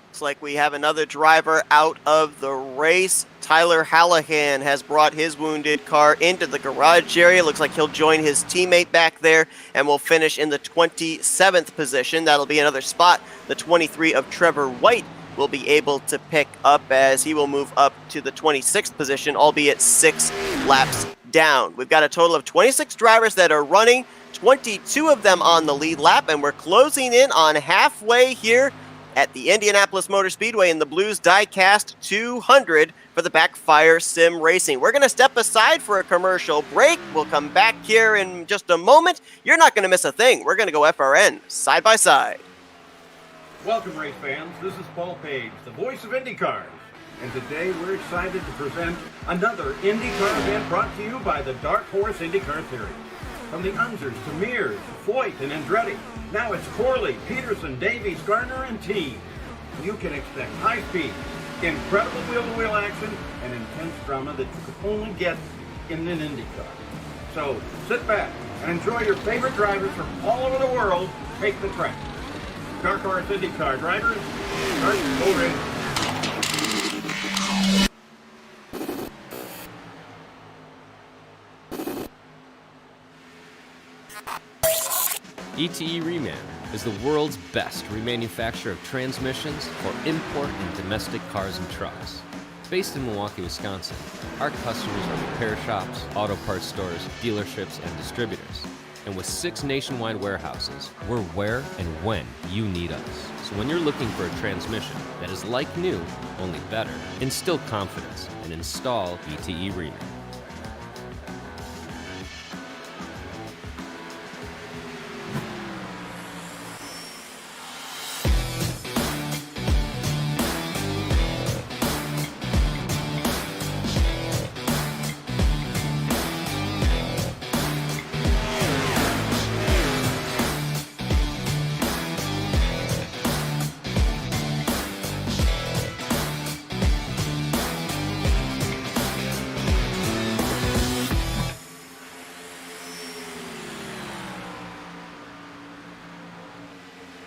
Looks like we have another driver out of the race. Tyler Halligan has brought his wounded car into the garage area. Looks like he'll join his teammate back there and will finish in the 27th position. That'll be another spot the 23 of Trevor White will be able to pick up, as he will move up to the 26th position, albeit 6 laps down. We've got a total of 26 drivers that are running, 22 of them on the lead lap, and we're closing in on halfway here at the Indianapolis Motor Speedway in the Blues Diecast 200 for the BackFire Sim Racing. We're going to step aside for a commercial break. We'll come back here in just a moment. You're not going to miss a thing. We're going to go FRN side by side. Welcome, race fans. This is Paul Page, the voice of IndyCars. And today we're excited to present another IndyCar event brought to you by the Dark Horse IndyCar Series. From the Unzers to Mears, Foyt, and Andretti, now it's Corley, Peterson, Davies, Gardner, and team. You can expect high speed, incredible wheel-to-wheel action, and intense drama that you could only get in an IndyCar. So sit back and enjoy your favorite drivers from all over the world take the track. Dark Horse IndyCar drivers, start over. ETE Reman is the world's best remanufacturer of transmissions for import and domestic cars and trucks. Based in Milwaukee, Wisconsin, our customers are repair shops, auto parts stores, dealerships, and distributors. And with 6 nationwide warehouses, we're where and when you need us. So when you're looking for a transmission that is like new, only better, instill confidence and install ETE Reman.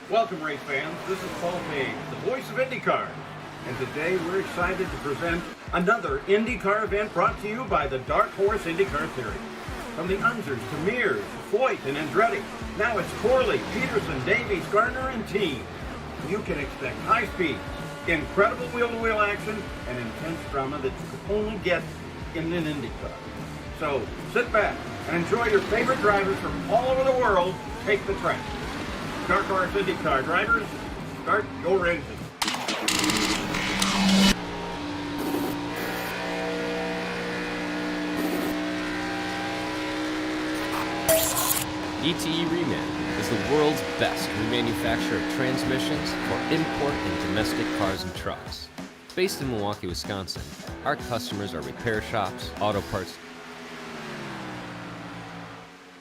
Welcome, race fans. This is Paul Page, the voice of IndyCars. And today we're excited to present another IndyCar event brought to you by the Dark Horse IndyCar Series. From the Unzers to Mears, Foyt, and Andretti, now it's Corley, Peterson, Davies, Gardner, and team. You can expect high speed, incredible wheel-to-wheel action, and intense drama that you could only get in an IndyCar. So sit back and enjoy your favorite drivers from all over the world take the track. Dark Horse IndyCar drivers, start your engine. ETE Reman is the world's best remanufacturer of transmissions for import and domestic cars and trucks. Based in Milwaukee, Wisconsin, our customers are repair shops, auto parts.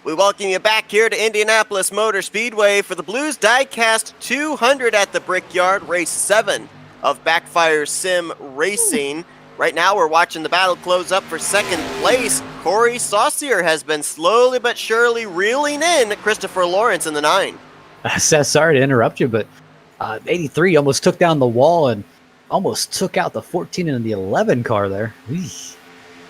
We welcome you back here to Indianapolis Motor Speedway for the Blues Diecast 200 at the Brickyard, race 7 of BackFire Sim Racing. Right now we're watching the battle close up for second place. Corey Saucier has been slowly but surely reeling in Christopher Lawrence in the 9. Sorry to interrupt you, but 83 almost took down the wall and almost took out the 14 and the 11 car there. Eesh.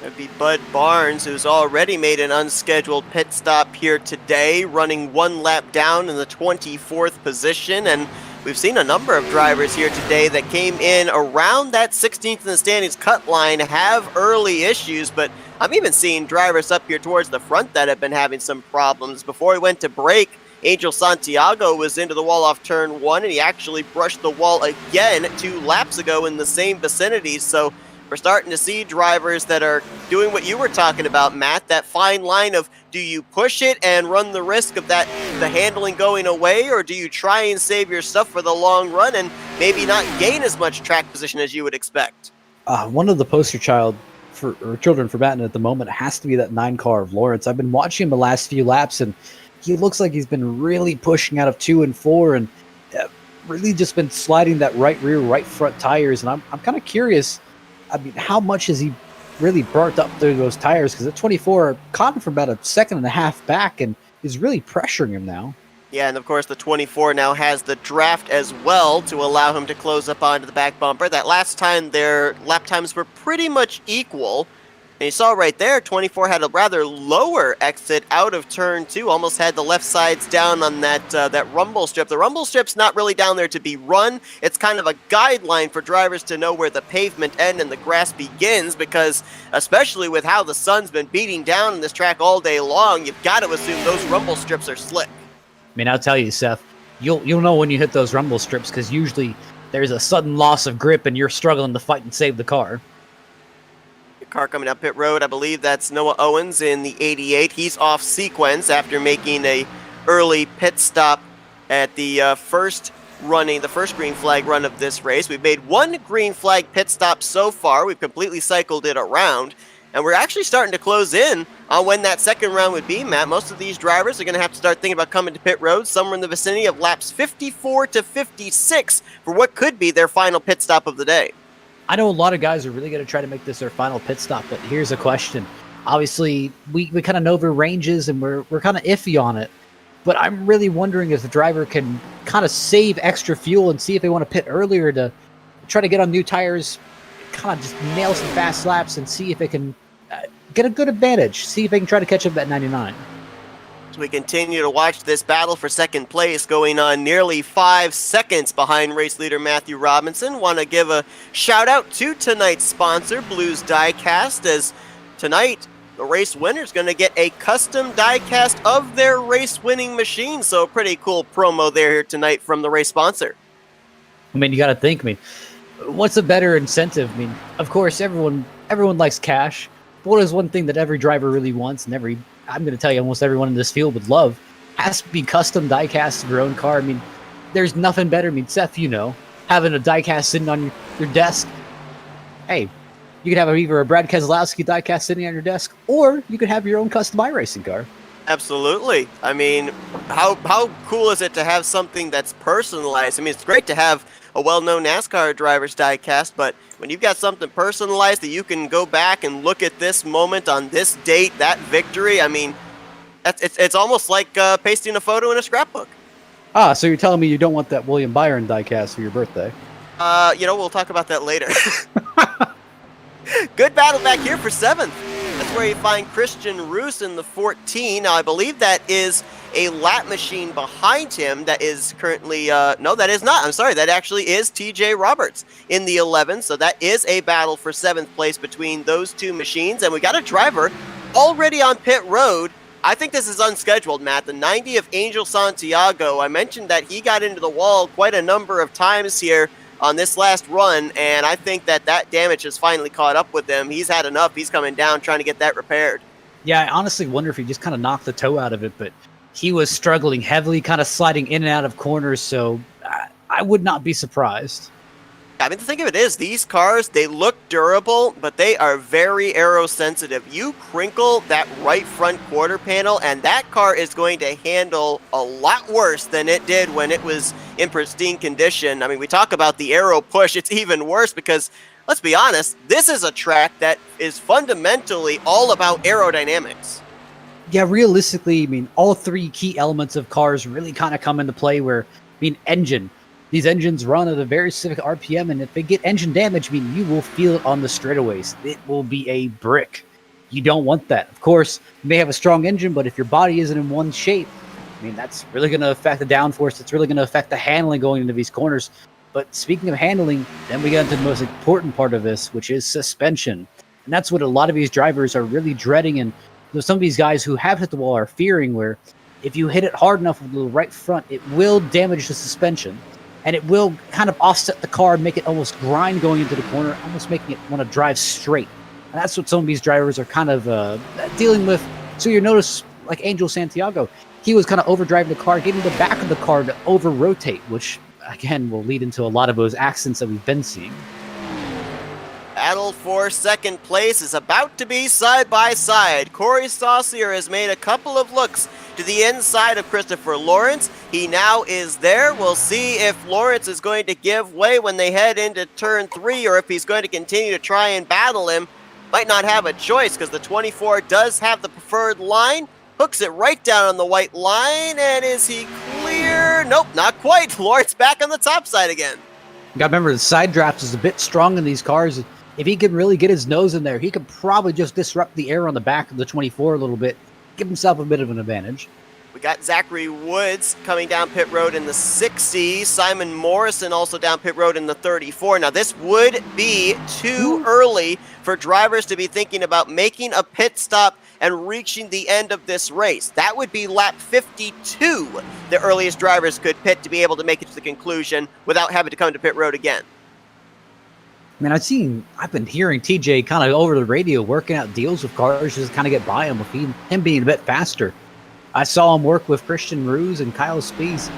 That'd be Bud Barnes, who's already made an unscheduled pit stop here today, running 1 lap down in the 24th position. And we've seen a number of drivers here today that came in around that 16th in the standings cut line have early issues, but I'm even seeing drivers up here towards the front that have been having some problems. Before we went to break, Angel Santiago was into the wall off turn 1, and he actually brushed the wall again 2 laps ago in the same vicinity. So we're starting to see drivers that are doing what you were talking about, Matt, that fine line of, do you push it and run the risk of the handling going away, or do you try and save your stuff for the long run and maybe not gain as much track position as you would expect? One of the poster children for Batten at the moment has to be that 9 car of Lawrence. I've been watching him the last few laps, and he looks like he's been really pushing out of 2 and 4 and really just been sliding that right rear, right front tires. And I'm kind of curious. I mean, how much has he really burnt up through those tires because the 24 caught him for about a second and a half back and is really pressuring him now. Yeah, and of course the 24 now has the draft as well to allow him to close up onto the back bumper. That last time their lap times were pretty much equal. And you saw right there, 24 had a rather lower exit out of turn 2, almost had the left sides down on that rumble strip. The rumble strip's not really down there to be run. It's kind of a guideline for drivers to know where the pavement ends and the grass begins, because especially with how the sun's been beating down on this track all day long, you've got to assume those rumble strips are slick. I mean, I'll tell you, Seth, you'll know when you hit those rumble strips because usually there's a sudden loss of grip and you're struggling to fight and save the car. Car coming up pit road, I believe that's Noah Owens in the 88. He's off sequence after making a early pit stop at the first green flag run of this race. We've made one green flag pit stop so far. We've completely cycled it around, and we're actually starting to close in on when that second round would be, Matt. Most of these drivers are going to have to start thinking about coming to pit road somewhere in the vicinity of laps 54 to 56 for what could be their final pit stop of the day. I know a lot of guys are really going to try to make this their final pit stop, but here's a question. Obviously, we kind of know their ranges, and we're kind of iffy on it. But I'm really wondering if the driver can kind of save extra fuel and see if they want to pit earlier to try to get on new tires, kind of just nail some fast laps and see if they can get a good advantage, see if they can try to catch up at 99. As we continue to watch this battle for second place going on nearly 5 seconds behind race leader Matthew Robinson. Want to give a shout out to tonight's sponsor, Blues Diecast, as tonight the race winner is going to get a custom diecast of their race winning machine. So a pretty cool promo there here tonight from the race sponsor. I mean, you got to think, what's a better incentive? I mean, of course, everyone likes cash. But what is one thing that every driver really wants, and I'm going to tell you, almost everyone in this field would love, has to be custom diecast of your own car. I mean, there's nothing better. I mean, Seth, having a diecast sitting on your desk. Hey, you could have either a Brad Keselowski diecast sitting on your desk, or you could have your own custom iRacing car. Absolutely. I mean, how cool is it to have something that's personalized? I mean, it's great to have a well-known NASCAR driver's diecast, but when you've got something personalized that you can go back and look at this moment on this date, that victory, I mean, it's almost like pasting a photo in a scrapbook. So you're telling me you don't want that William Byron diecast for your birthday? We'll talk about that later. Good battle back here for 7th. That's where you find Christian Roos in the 14. Now, I believe that is a lap machine behind him that is currently... no, that is not. I'm sorry. That actually is TJ Roberts in the 11. So that is a battle for 7th place between those two machines. And we got a driver already on pit road. I think this is unscheduled, Matt. The 90 of Angel Santiago. I mentioned that he got into the wall quite a number of times here on this last run, and I think that damage has finally caught up with him. He's had enough. He's coming down trying to get that repaired. Yeah, I honestly wonder if he just kind of knocked the toe out of it, but he was struggling heavily, kind of sliding in and out of corners, so I would not be surprised. I mean, the thing of it is, these cars, they look durable, but they are very aero sensitive. You crinkle that right front quarter panel, and that car is going to handle a lot worse than it did when it was in pristine condition. I mean, we talk about the aero push. It's even worse because, let's be honest, this is a track that is fundamentally all about aerodynamics. Yeah, realistically, I mean, all three key elements of cars really kind of come into play where, engine. These engines run at a very specific RPM, and if they get engine damage, you will feel it on the straightaways. It will be a brick. You don't want that. Of course, you may have a strong engine, but if your body isn't in one shape, that's really going to affect the downforce. It's really going to affect the handling going into these corners. But speaking of handling, then we get into the most important part of this, which is suspension. And that's what a lot of these drivers are really dreading, and some of these guys who have hit the wall are fearing, where if you hit it hard enough with the right front, it will damage the suspension. And it will kind of offset the car, make it almost grind going into the corner, almost making it want to drive straight. And that's what some of these drivers are kind of dealing with. So you notice, like Angel Santiago, he was kind of overdriving the car, getting the back of the car to over-rotate, which, again, will lead into a lot of those accidents that we've been seeing. Battle for second place is about to be side by side. Corey Saucier has made a couple of looks to the inside of Christopher Lawrence. He now is there. We'll see if Lawrence is going to give way when they head into turn 3, or if he's going to continue to try and battle him. might not have a choice because the 24 does have the preferred line. Hooks it right down on the white line, and is he clear? Nope, not quite. Lawrence back on the top side again. You gotta remember, the side draft is a bit strong in these cars. If he can really get his nose in there, he could probably just disrupt the air on the back of the 24 a little bit, give himself a bit of an advantage. We got Zachary Woods coming down pit road in the 60. Simon Morrison also down pit road in the 34. Now, this would be too early for drivers to be thinking about making a pit stop and reaching the end of this race. That would be lap 52, the earliest drivers could pit to be able to make it to the conclusion without having to come to pit road again. I mean, I've been hearing TJ kind of over the radio working out deals with cars just to kind of get by him with him being a bit faster. I saw him work with Christian Ruse and Kyle Spees,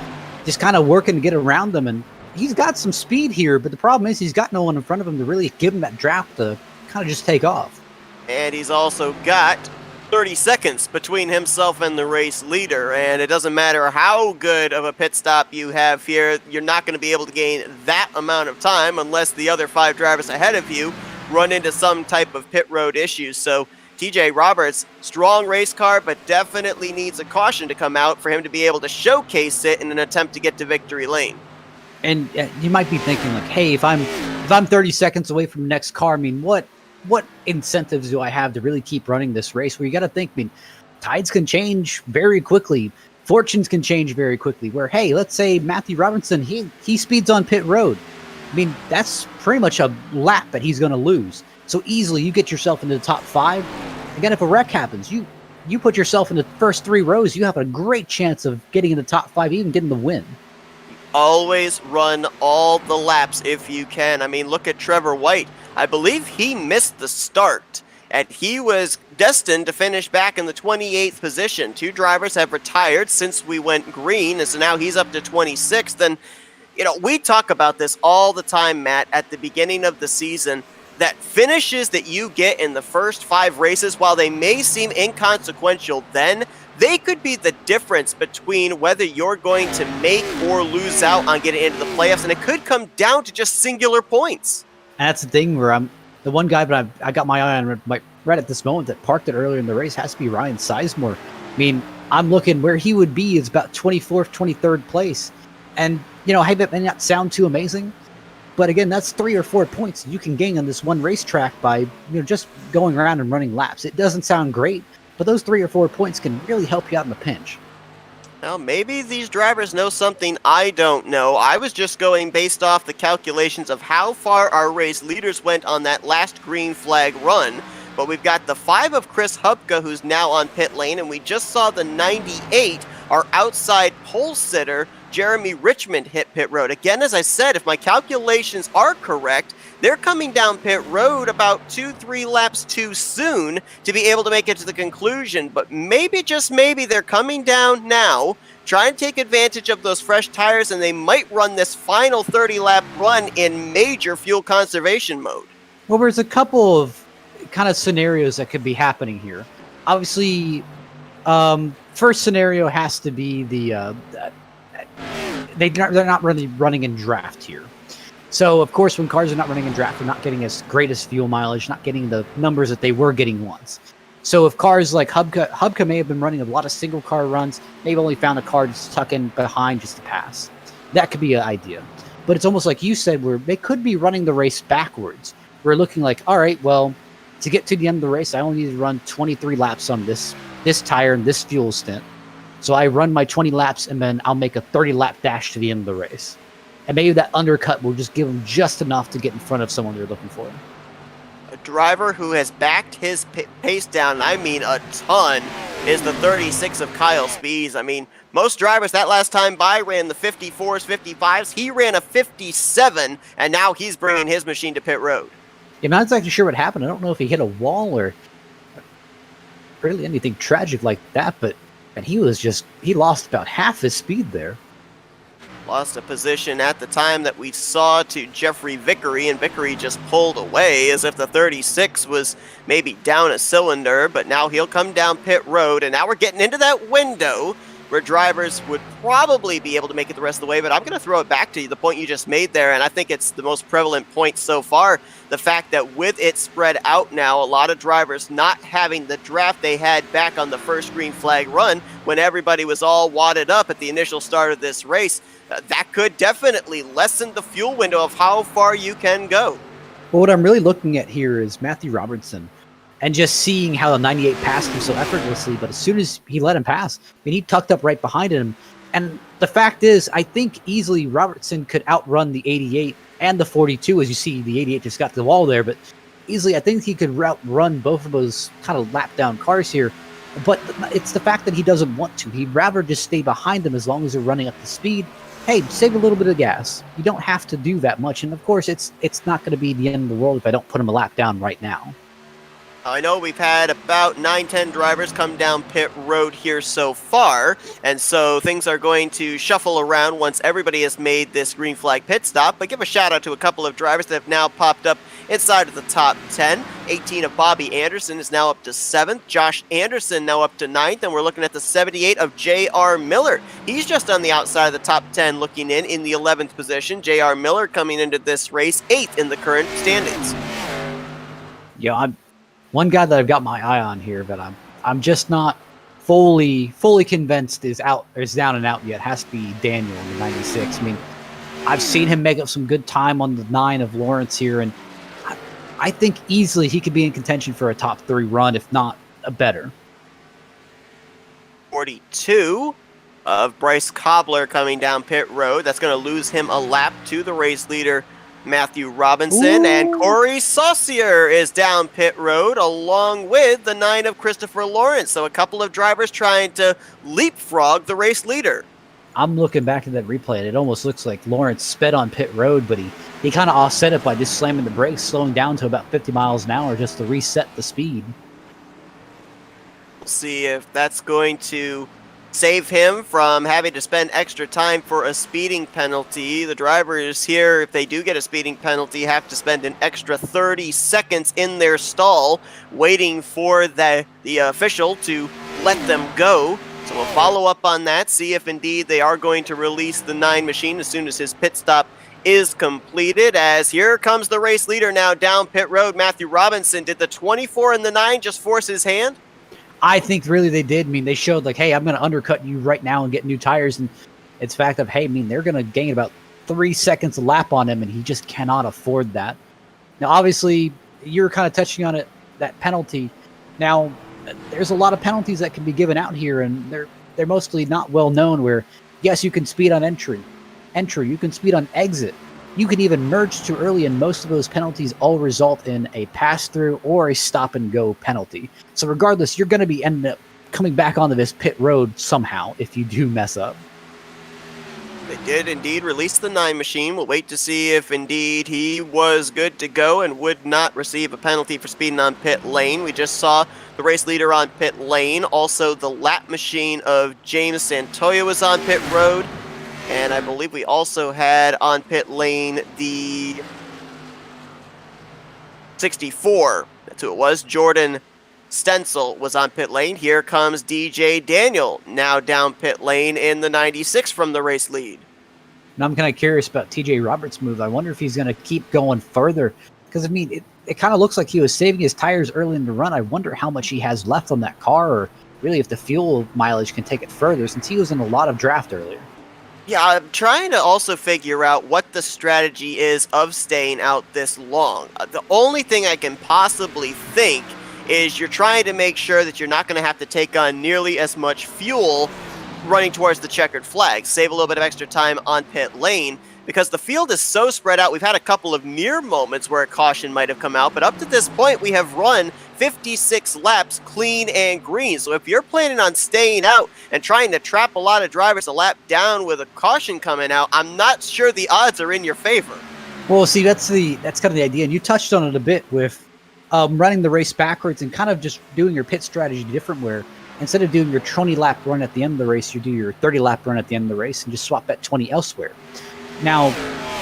just kind of working to get around them, and he's got some speed here, but the problem is he's got no one in front of him to really give him that draft to kind of just take off. And he's also got 30 seconds between himself and the race leader, and it doesn't matter how good of a pit stop you have here, you're not going to be able to gain that amount of time unless the other 5 drivers ahead of you run into some type of pit road issues. So TJ Roberts, strong race car, but definitely needs a caution to come out for him to be able to showcase it in an attempt to get to victory lane. And you might be thinking like, hey, if I'm 30 seconds away from the next car, I mean, what incentives do I have to really keep running this race? Where you got to think, I mean, tides can change very quickly. Fortunes can change very quickly. Where, hey, let's say Matthew Robertson, he speeds on pit road. I mean, that's pretty much a lap that he's going to lose. So easily you get yourself into the top 5. Again, if a wreck happens, you put yourself in the first 3 rows, you have a great chance of getting in the top 5, even getting the win. Always run all the laps if you can. I mean, look at Trevor White. I believe he missed the start, and he was destined to finish back in the 28th position. 2 drivers have retired since we went green, and so now he's up to 26th. And, we talk about this all the time, Matt, at the beginning of the season, that finishes that you get in the first 5 races, while they may seem inconsequential then, they could be the difference between whether you're going to make or lose out on getting into the playoffs, and it could come down to just singular points. And that's the thing where I'm the one guy, but I got my eye on right at this moment that parked it earlier in the race has to be Ryan Sizemore. I mean, I'm looking where he would be is about 24th, 23rd place. And, hey, that may not sound too amazing, but again, that's 3 or 4 points you can gain on this one racetrack by, just going around and running laps. It doesn't sound great, but those 3 or 4 points can really help you out in the pinch. Well, maybe these drivers know something I don't know. I was just going based off the calculations of how far our race leaders went on that last green flag run. But we've got the 5 of Chris Hubka, who's now on pit lane, and we just saw the 98, our outside pole sitter, Jeremy Richmond, hit pit road. Again, as I said, if my calculations are correct, they're coming down pit road about 2-3 laps too soon to be able to make it to the conclusion. But maybe, just maybe, they're coming down now, trying to take advantage of those fresh tires, and they might run this final 30-lap run in major fuel conservation mode. Well, there's a couple of kind of scenarios that could be happening here. Obviously, first scenario has to be they're not really running in draft here. So, of course, when cars are not running in draft, they're not getting as great as fuel mileage, not getting the numbers that they were getting once. So if cars like Hubka may have been running a lot of single car runs, they've only found a car to tuck in behind just to pass. That could be an idea. But it's almost like you said, where they could be running the race backwards. We're looking like, all right, well, to get to the end of the race, I only need to run 23 laps on this tire and this fuel stint. So I run my 20 laps, and then I'll make a 30-lap dash to the end of the race. And maybe that undercut will just give them just enough to get in front of someone they're looking for. A driver who has backed his pace down, I mean a ton, is the 36 of Kyle Spees. I mean, most drivers that last time by ran the 54s, 55s. He ran a 57, and now he's bringing his machine to pit road. Yeah, I'm not exactly sure what happened. I don't know if he hit a wall or really anything tragic like that, but he lost about half his speed there. Lost a position at the time that we saw to Jeffrey Vickery, and Vickery just pulled away as if the 36 was maybe down a cylinder, but now he'll come down pit road, and now we're getting into that window where drivers would probably be able to make it the rest of the way, but I'm going to throw it back to you, the point you just made there, and I think it's the most prevalent point so far, the fact that with it spread out now, a lot of drivers not having the draft they had back on the first green flag run when everybody was all wadded up at the initial start of this race, that could definitely lessen the fuel window of how far you can go. Well, what I'm really looking at here is Matthew Robertson and just seeing how the 98 passed him so effortlessly, but as soon as he let him pass, I mean, he tucked up right behind him. And the fact is, I think easily Robertson could outrun the 88 and the 42, as you see the 88 just got to the wall there, but easily I think he could outrun both of those kind of lap down cars here. But it's the fact that he doesn't want to. He'd rather just stay behind them as long as they're running up the speed. Hey, save a little bit of gas. You don't have to do that much. And of course, it's not going to be the end of the world if I don't put him a lap down right now. I know we've had about 9-10 drivers come down pit road here so far, and so things are going to shuffle around once everybody has made this green flag pit stop, but give a shout out to a couple of drivers that have now popped up inside of the top 10. 18 of Bobby Anderson is now up to 7th, Josh Anderson now up to 9th, and we're looking at the 78 of J.R. Miller. He's just on the outside of the top 10 looking in the 11th position. J.R. Miller coming into this race 8th in the current standings. Yeah, one guy that I've got my eye on here, but I'm just not fully convinced is down and out yet. Has to be Daniel in the 96. I mean, I've seen him make up some good time on the 9 of Lawrence here, and I think easily he could be in contention for a top 3 run, if not a better. 42 of Bryce Cobbler coming down pit road. That's going to lose him a lap to the race leader, Matthew Robinson. Ooh. And Corey Saucier is down pit road along with the 9 of Christopher Lawrence. So a couple of drivers trying to leapfrog the race leader. I'm looking back at that replay, and it almost looks like Lawrence sped on pit road, but he kind of offset it by just slamming the brakes, slowing down to about 50 miles an hour just to reset the speed. We'll see if that's going to save him from having to spend extra time for a speeding penalty. The drivers here, if they do get a speeding penalty, have to spend an extra 30 seconds in their stall waiting for the official to let them go. So we'll follow up on that, see if indeed they are going to release the 9 machine as soon as his pit stop is completed, as here comes the race leader now down pit road, Matthew Robinson. Did the 24 and the 9 just force his hand? I think really they did. I mean, they showed like, hey, I'm going to undercut you right now and get new tires. And it's fact of, hey, I mean, they're going to gain about 3 seconds a lap on him, and he just cannot afford that. Now, obviously, you're kind of touching on it, that penalty. Now, there's a lot of penalties that can be given out here, and they're mostly not well known, where, yes, you can speed on entry, you can speed on exit. You can even merge too early, and most of those penalties all result in a pass-through or a stop-and-go penalty. So regardless, you're going to be ending up coming back onto this pit road somehow if you do mess up. They did indeed release the 9 machine. We'll wait to see if indeed he was good to go and would not receive a penalty for speeding on pit lane. We just saw the race leader on pit lane. Also, the lap machine of James Santoya was on pit road. And I believe we also had on pit lane the 64. That's who it was. Jordan Stencil was on pit lane. Here comes DJ Daniel, now down pit lane in the 96 from the race lead. And I'm kind of curious about TJ Roberts' move. I wonder if he's going to keep going further. Because, I mean, it kind of looks like he was saving his tires early in the run. I wonder how much he has left on that car, or really if the fuel mileage can take it further, since he was in a lot of draft earlier. Yeah, I'm trying to also figure out what the strategy is of staying out this long. The only thing I can possibly think is you're trying to make sure that you're not going to have to take on nearly as much fuel running towards the checkered flag. Save a little bit of extra time on pit lane, because the field is so spread out. We've had a couple of near moments where a caution might have come out, but up to this point, we have run 56 laps clean and green. So if you're planning on staying out and trying to trap a lot of drivers a lap down with a caution coming out, I'm not sure the odds are in your favor. Well, see, that's kind of the idea, and you touched on it a bit with running the race backwards and kind of just doing your pit strategy different, where instead of doing your 20-lap run at the end of the race, you do your 30-lap run at the end of the race and just swap that 20 elsewhere. Now,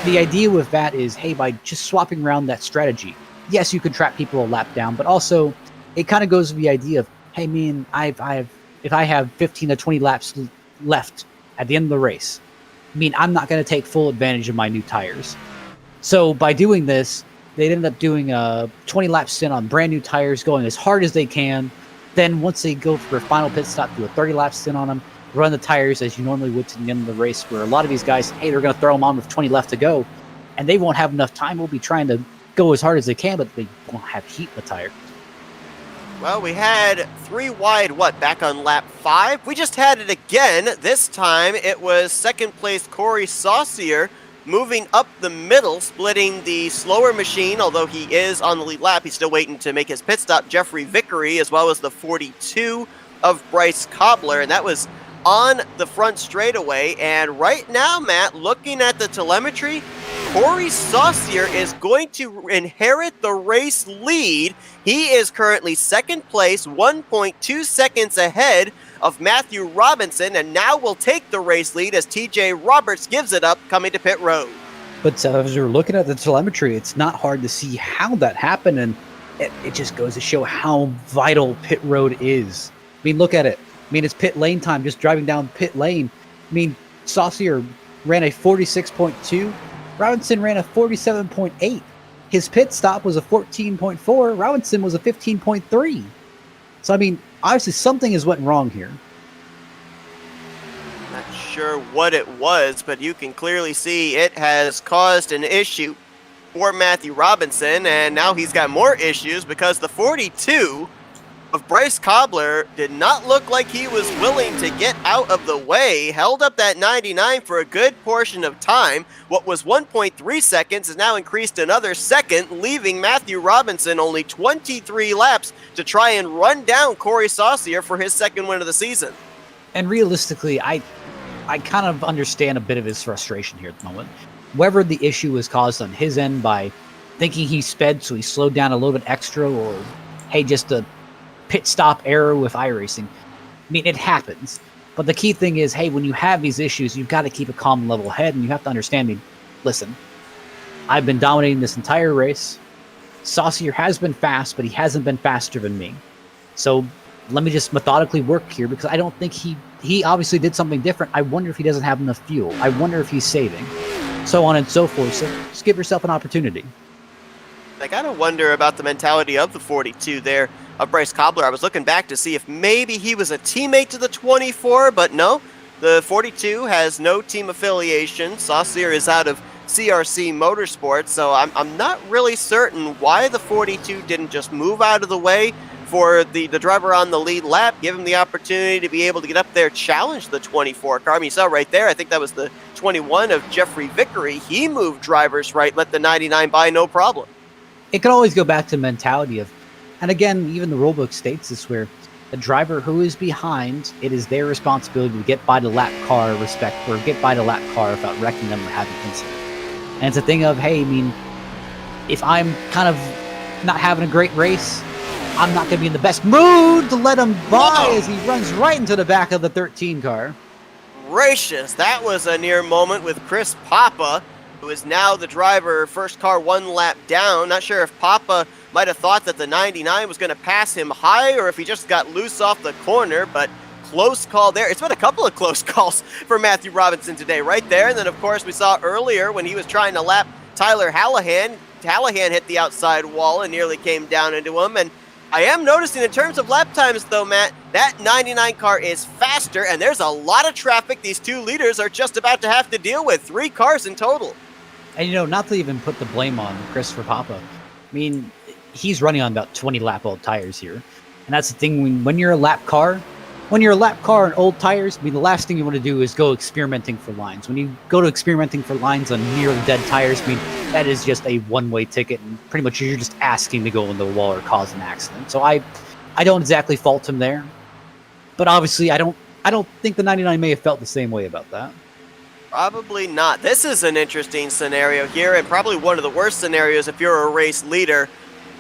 the idea with that is, hey, by just swapping around that strategy, yes, you can trap people a lap down, but also it kind of goes with the idea of, hey, man, if I have 15 to 20 laps left at the end of the race, I mean, I'm not going to take full advantage of my new tires. So by doing this, they ended up doing a 20-lap stint on brand new tires, going as hard as they can. Then once they go for a final pit stop, do a 30-lap stint on them, run the tires as you normally would to the end of the race, where a lot of these guys, hey, they're going to throw them on with 20 left to go, and they won't have enough time. We'll be trying to go as hard as they can, but they won't have heat in the tire. Well, we had 3 wide, back on lap 5? We just had it again. This time it was second place Corey Saucier moving up the middle, splitting the slower machine, although he is on the lead lap. He's still waiting to make his pit stop. Jeffrey Vickery, as well as the 42 of Bryce Cobbler, and that was on the front straightaway. And right now, Matt, looking at the telemetry, Corey Saucier is going to inherit the race lead. He is currently second place, 1.2 seconds ahead of Matthew Robinson, and now will take the race lead as TJ Roberts gives it up coming to pit road. But as we're looking at the telemetry, it's not hard to see how that happened, and it just goes to show how vital pit road is. I mean, look at it. I mean, it's pit lane time, just driving down pit lane. I mean, Saucier ran a 46.2. Robinson ran a 47.8. His pit stop was a 14.4. Robinson was a 15.3. So, I mean, obviously something has went wrong here. Not sure what it was, but you can clearly see it has caused an issue for Matthew Robinson, and now he's got more issues because the 42 of Bryce Cobbler did not look like he was willing to get out of the way, held up that 99 for a good portion of time. What was 1.3 seconds is now increased another second, leaving Matthew Robinson only 23 laps to try and run down Corey Saucier for his second win of the season. And realistically, I kind of understand a bit of his frustration here at the moment. Whether the issue was caused on his end by thinking he sped, so he slowed down a little bit extra, or, hey, just a pit stop error with iRacing. I mean, it happens. But the key thing is, hey, when you have these issues, you've got to keep a calm, level head, and you have to understand me. Listen, I've been dominating this entire race. Saucier has been fast, but he hasn't been faster than me. So let me just methodically work here, because I don't think he obviously did something different. I wonder if he doesn't have enough fuel. I wonder if he's saving. So on and so forth. So just give yourself an opportunity. I gotta wonder about the mentality of the 42 there of Bryce Cobbler. I was looking back to see if maybe he was a teammate to the 24, but no. The 42 has no team affiliation. Saucier is out of CRC Motorsports, so I'm not really certain why the 42 didn't just move out of the way for the driver on the lead lap, give him the opportunity to be able to get up there, challenge the 24 car. I mean, you saw right there, I think that was the 21 of Jeffrey Vickery. He moved drivers right, let the 99 by no problem. It could always go back to mentality of, and again, even the rulebook states this, where the driver who is behind, it is their responsibility to get by the lap car get by the lap car without wrecking them or having incident. And it's a thing of, hey, I mean, if I'm kind of not having a great race, I'm not going to be in the best mood to let him by as he runs right into the back of the 13 car. Gracious, that was a near moment with Chris Papa, who is now the driver, first car 1 lap down. Not sure if Papa might have thought that the 99 was going to pass him high, or if he just got loose off the corner, but close call there. It's been a couple of close calls for Matthew Robinson today, right there. And then, of course, we saw earlier when he was trying to lap Tyler Halligan. Halligan hit the outside wall and nearly came down into him. And I am noticing in terms of lap times, though, Matt, that 99 car is faster, and there's a lot of traffic these two leaders are just about to have to deal with. 3 cars in total. And, not to even put the blame on Christopher Papa. I mean, he's running on about 20 lap old tires here. And that's the thing, when you're a lap car and old tires, I mean, the last thing you want to do is go experimenting for lines. When you go to experimenting for lines on nearly dead tires, I mean, that is just a one-way ticket, and pretty much you're just asking to go into the wall or cause an accident. So I don't exactly fault him there. But obviously, I don't think the 99 may have felt the same way about that. Probably not. This is an interesting scenario here, and probably one of the worst scenarios if you're a race leader.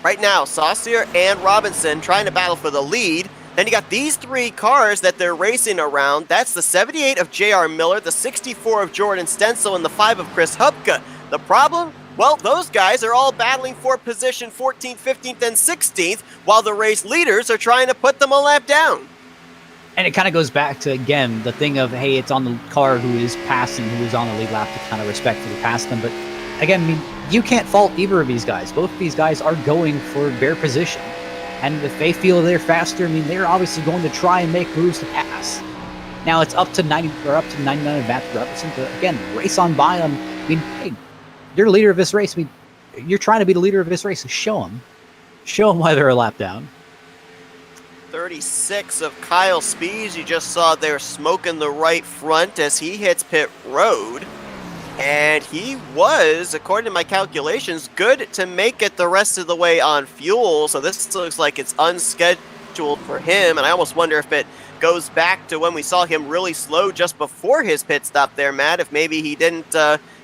Right now, Saucier and Robinson trying to battle for the lead. Then you got these 3 cars that they're racing around. That's the 78 of J.R. Miller, the 64 of Jordan Stencil, and the 5 of Chris Hupka. The problem? Well, those guys are all battling for position 14th, 15th, and 16th, while the race leaders are trying to put them a lap down. And it kind of goes back to, again, the thing of, hey, it's on the car who is passing, who is on the lead lap to kind of respectfully pass them. But again, I mean, you can't fault either of these guys. Both of these guys are going for their position. And if they feel they're faster, I mean, they're obviously going to try and make moves to pass. Now it's up to 90 or up to 99 of Matthew Robertson to, again, race on by them. I mean, hey, you're the leader of this race. I mean, you're trying to be the leader of this race. Show them. Show them why they're a lap down. 36 of Kyle Spees, you just saw there smoking the right front as he hits pit road. And he was, according to my calculations, good to make it the rest of the way on fuel. So this looks like it's unscheduled for him. And I almost wonder if it goes back to when we saw him really slow just before his pit stop there, Matt. If maybe he didn't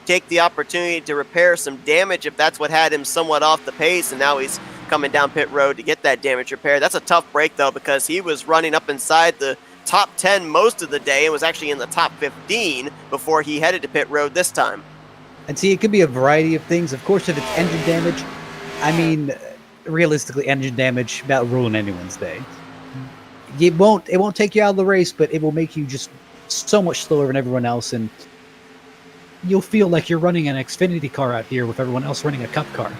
take the opportunity to repair some damage, if that's what had him somewhat off the pace. And now he's coming down pit road to get that damage repaired. That's a tough break, though, because he was running up inside the top 10 most of the day and was actually in the top 15 before he headed to pit road this time. And see, it could be a variety of things. Of course, if it's engine damage, I mean, realistically, engine damage about ruin anyone's day. It won't take you out of the race, but it will make you just so much slower than everyone else, and you'll feel like you're running an Xfinity car out here with everyone else running a Cup car.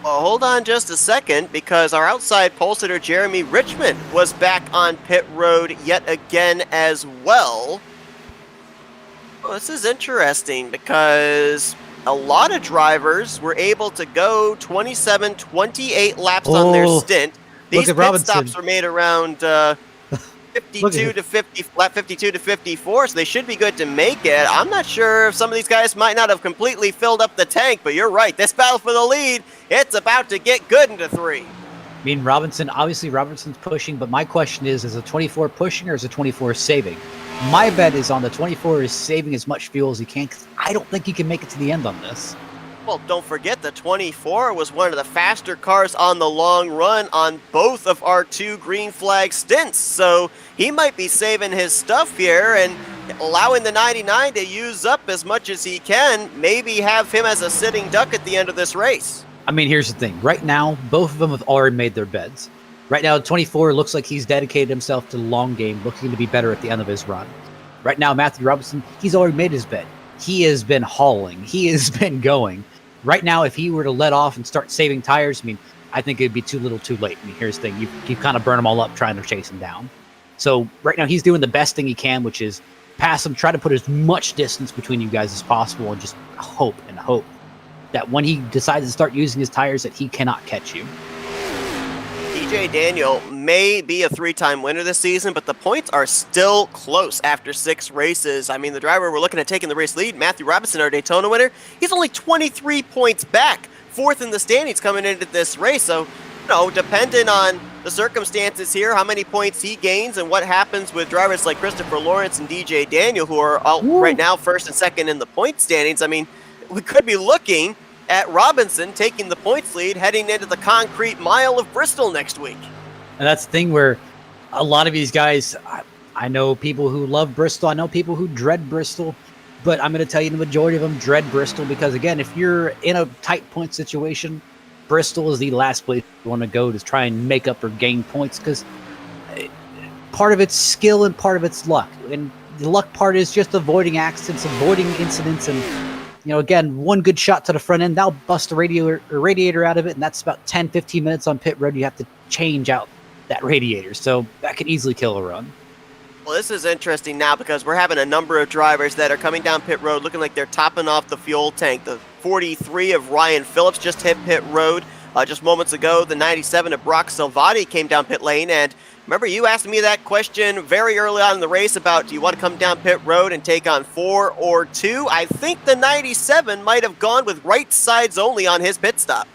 Well, hold on just a second, because our outside pole sitter, Jeremy Richmond, was back on pit road yet again as well. Well, this is interesting, because a lot of drivers were able to go 27, 28 laps on their stint. These pit Robertson. stops were made around 52 to 50, lap 52 to 54, so they should be good to make it. I'm not sure if some of these guys might not have completely filled up the tank, but you're right. This battle for the lead, it's about to get good into 3. I mean, obviously Robertson's pushing, but my question is a 24 pushing or is a 24 saving? My bet is on the 24 is saving as much fuel as he can, because I don't think he can make it to the end on this. Well, don't forget the 24 was one of the faster cars on the long run on both of our 2 green flag stints. So he might be saving his stuff here and allowing the 99 to use up as much as he can, maybe have him as a sitting duck at the end of this race. I mean, here's the thing. Right now, both of them have already made their beds. Right now, 24 looks like he's dedicated himself to the long game, looking to be better at the end of his run. Right now, Matthew Robertson, he's already made his bed. He has been hauling. He has been going. Right now, if he were to let off and start saving tires, I mean, I think it'd be too little too late. I mean, here's the thing. You kind of burn them all up trying to chase him down. So right now, he's doing the best thing he can, which is pass him, try to put as much distance between you guys as possible, and just hope that when he decides to start using his tires that he cannot catch you. DJ Daniel may be a 3-time winner this season, but the points are still close after 6 races. I mean, the driver we're looking at taking the race lead, Matthew Robertson, our Daytona winner, he's only 23 points back, 4th in the standings coming into this race. So, depending on the circumstances here, how many points he gains and what happens with drivers like Christopher Lawrence and DJ Daniel, who are out right now 1st and 2nd in the point standings, I mean, we could be looking at Robinson taking the points lead heading into the concrete mile of Bristol next week. And that's the thing where a lot of these guys, I know people who love Bristol, I know people who dread Bristol, but I'm going to tell you the majority of them dread Bristol because, again, if you're in a tight point situation, Bristol is the last place you want to go to try and make up or gain points, because part of it's skill and part of it's luck. And the luck part is just avoiding accidents, avoiding incidents, and again, one good shot to the front end, that'll bust a radiator out of it, and that's about 10, 15 minutes on pit road. You have to change out that radiator, so that could easily kill a run. Well, this is interesting now because we're having a number of drivers that are coming down pit road looking like they're topping off the fuel tank. The 43 of Ryan Phillips just hit pit road just moments ago. The 97 of Brock Salvati came down pit lane, and remember, you asked me that question very early on in the race about, do you want to come down pit road and take on 4 or 2? I think the 97 might have gone with right sides only on his pit stop.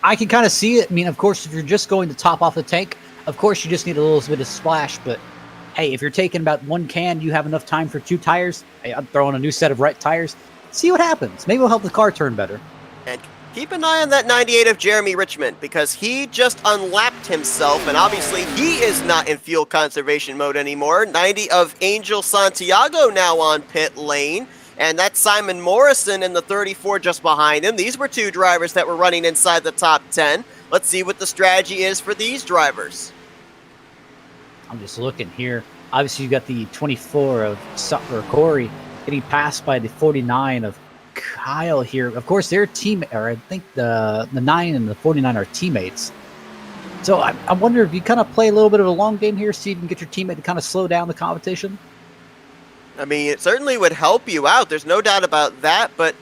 I can kind of see it. I mean, of course, if you're just going to top off the tank, of course, you just need a little bit of splash. But, hey, if you're taking about 1 can, you have enough time for 2 tires. Hey, I'm throwing a new set of right tires. See what happens. Maybe it'll help the car turn better. And keep an eye on that 98 of Jeremy Richmond, because he just unlapped himself, and obviously he is not in fuel conservation mode anymore. 90 of Angel Santiago now on pit lane, and that's Simon Morrison in the 34 just behind him. These were 2 drivers that were running inside the top 10. Let's see what the strategy is for these drivers. I'm just looking here. Obviously, you got the 24 of Corey getting passed by the 49 of Kyle here. Of course, their team, or I think the 9 and the 49 are teammates. So I wonder if you kind of play a little bit of a long game here, see if you can get your teammate to kind of slow down the competition. I mean, it certainly would help you out. There's no doubt about that, but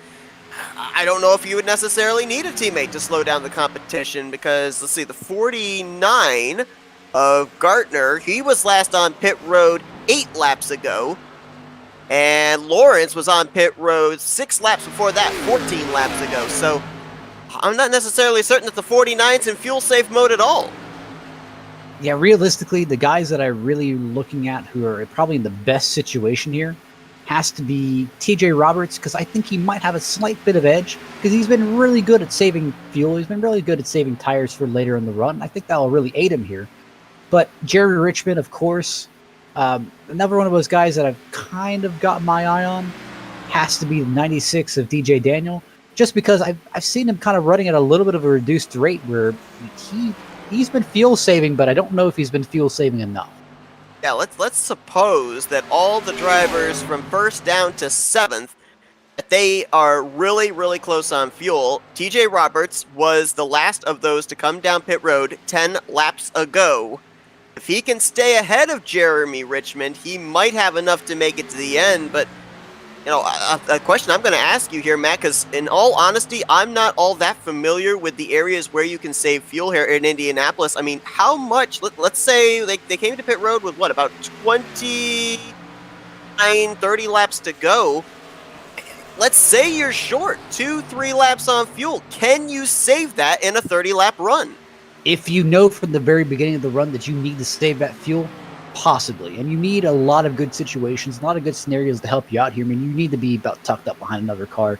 I don't know if you would necessarily need a teammate to slow down the competition because, let's see, the 49 of Gartner, he was last on pit road 8 laps ago, and Lawrence was on pit road 6 laps before that, 14 laps ago. So I'm not necessarily certain that the 49's in fuel safe mode at all. Yeah, realistically, the guys that I'm really looking at who are probably in the best situation here has to be TJ Roberts, because I think he might have a slight bit of edge because he's been really good at saving fuel. He's been really good at saving tires for later in the run. I think that'll really aid him here. But Jerry Richmond, of course, another one of those guys that I've kind of got my eye on has to be the 96 of DJ Daniel, just because I've seen him kind of running at a little bit of a reduced rate where he's been fuel saving, but I don't know if he's been fuel saving enough. Yeah, let's suppose that all the drivers from first down to 7th, that they are really, really close on fuel. TJ Roberts was the last of those to come down pit road 10 laps ago. If he can stay ahead of Jeremy Richmond, he might have enough to make it to the end, but you know, a question I'm going to ask you here, Matt, because in all honesty, I'm not all that familiar with the areas where you can save fuel here in Indianapolis. I mean, how much, let's say they came to pit road with what, about 29, 30 laps to go. Let's say you're short 2-3 laps on fuel. Can you save that in a 30-lap run? If you know from the very beginning of the run that you need to save that fuel, possibly. And you need a lot of good situations, a lot of good scenarios to help you out here. I mean, you need to be about tucked up behind another car.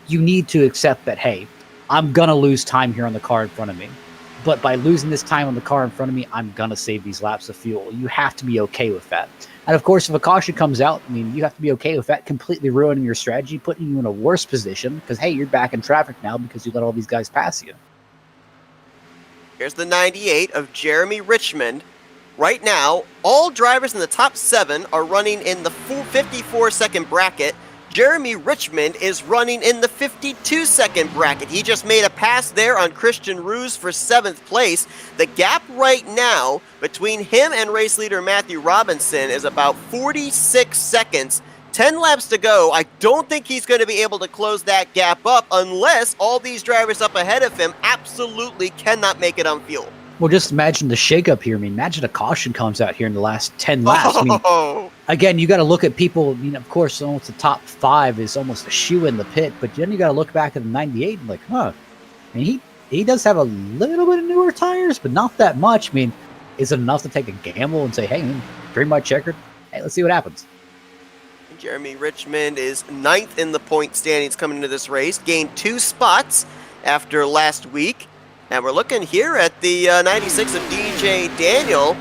You need to accept that, hey, I'm going to lose time here on the car in front of me. But by losing this time on the car in front of me, I'm going to save these laps of fuel. You have to be okay with that. And of course, if a caution comes out, I mean, you have to be okay with that completely ruining your strategy, putting you in a worse position because, hey, you're back in traffic now because you let all these guys pass you. Here's the 98 of Jeremy Richmond. Right now, all drivers in the top 7 are running in the 54-second bracket. Jeremy Richmond is running in the 52-second bracket. He just made a pass there on Christian Roos for 7th place. The gap right now between him and race leader Matthew Robinson is about 46 seconds. 10 laps to go. I don't think he's going to be able to close that gap up unless all these drivers up ahead of him absolutely cannot make it on fuel. Well, just imagine the shakeup here. I mean, imagine a caution comes out here in the last 10 laps. I mean, again, you got to look at people. I mean, of course, almost the top 5 is almost a shoe in the pit, but then you got to look back at the 98 and like, I mean, he does have a little bit of newer tires, but not that much. I mean, is it enough to take a gamble and say, hey, green light checkered? Hey, let's see what happens. Jeremy Richmond is 9th in the point standings coming into this race, gained 2 spots after last week. And we're looking here at the 96 of DJ Daniel.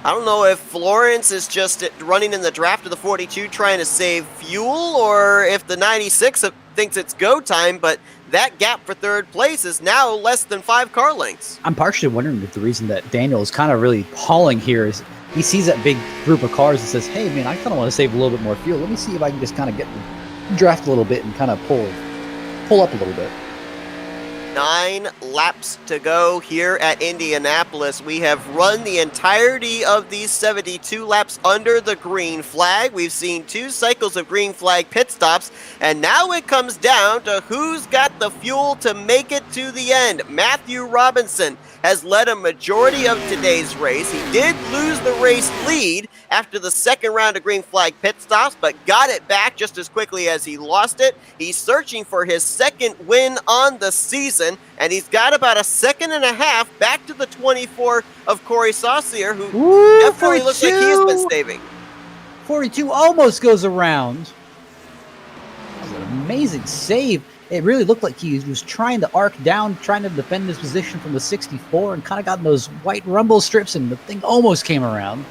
I don't know if Florence is just running in the draft of the 42 trying to save fuel, or if the 96 thinks it's go time, but that gap for 3rd place is now less than 5 car lengths. I'm partially wondering if the reason that Daniel is kind of really hauling here is he sees that big group of cars and says, hey, man, I kind of want to save a little bit more fuel. Let me see if I can just kind of get the draft a little bit and kind of pull up a little bit. 9 laps to go here at Indianapolis. We have run the entirety of these 72 laps under the green flag. We've seen 2 cycles of green flag pit stops, and now it comes down to who's got the fuel to make it to the end. Matthew Robinson has led a majority of today's race. He did lose the race lead after the 2nd round of green flag pit stops, but got it back just as quickly as he lost it. He's searching for his 2nd win on the season, and he's got about a 2.5 seconds back to the 24 of Corey Saucier, who definitely 42. looks like he's been saving. 42 almost goes around. That was an amazing save. It really looked like he was trying to arc down, trying to defend his position from the 64, and kind of got in those white rumble strips, and the thing almost came around.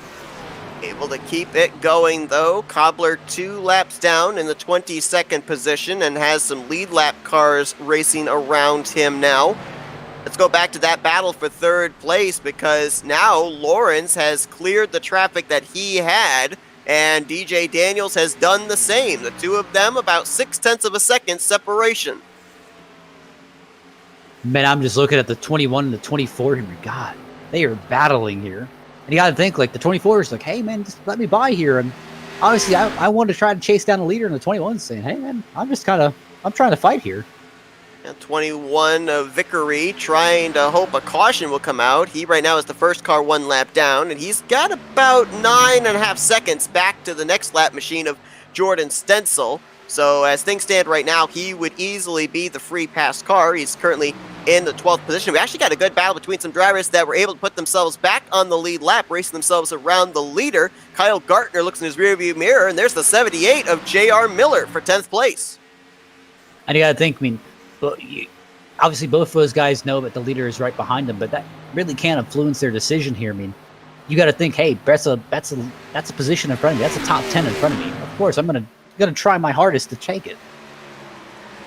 Able to keep it going, though. Cobbler 2 laps down in the 22nd position and has some lead lap cars racing around him now. Let's go back to that battle for third place, because now Lawrence has cleared the traffic that he had, and DJ Daniels has done the same. The two of them about 0.6 of a second separation. Man, I'm just looking at the 21 and the 24 here. God, they are battling here. And you got to think, like, the 24 is like, hey, man, just let me by here. And obviously, I wanted to try to chase down the leader, and the 21 saying, hey, man, I'm trying to fight here. And 21 Vickery trying to hope a caution will come out. He right now is the first car 1 lap down, and he's got about 9.5 seconds back to the next lap machine of Jordan Stencil. So as things stand right now, he would easily be the free pass car. He's currently in the 12th position. We actually got a good battle between some drivers that were able to put themselves back on the lead lap, racing themselves around the leader. Kyle Gartner looks in his rearview mirror, and there's the 78 of J.R. Miller for 10th place. And you got to think, I mean, obviously both of those guys know that the leader is right behind them, but that really can't influence their decision here. I mean, you got to think, hey, that's a position in front of me. That's a top 10 in front of me. Of course, I'm gonna try my hardest to take it.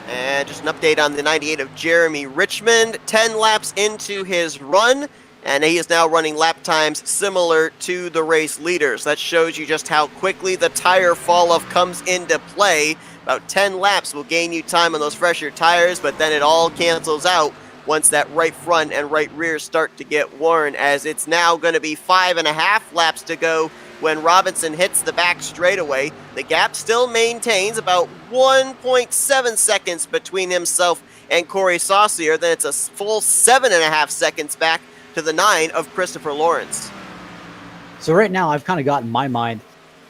And just an update on the 98 of Jeremy Richmond, 10 laps into his run, and he is now running lap times similar to the race leaders. That shows you just how quickly the tire fall-off comes into play. About 10 laps will gain you time on those fresher tires, but then it all cancels out once that right front and right rear start to get worn, as it's now going to be 5.5 laps to go when Robertson hits the back straightaway. The gap still maintains about 1.7 seconds between himself and Corey Saucier. Then it's a full 7.5 seconds back to the 9 of Christopher Lawrence. So right now, I've kind of got in my mind,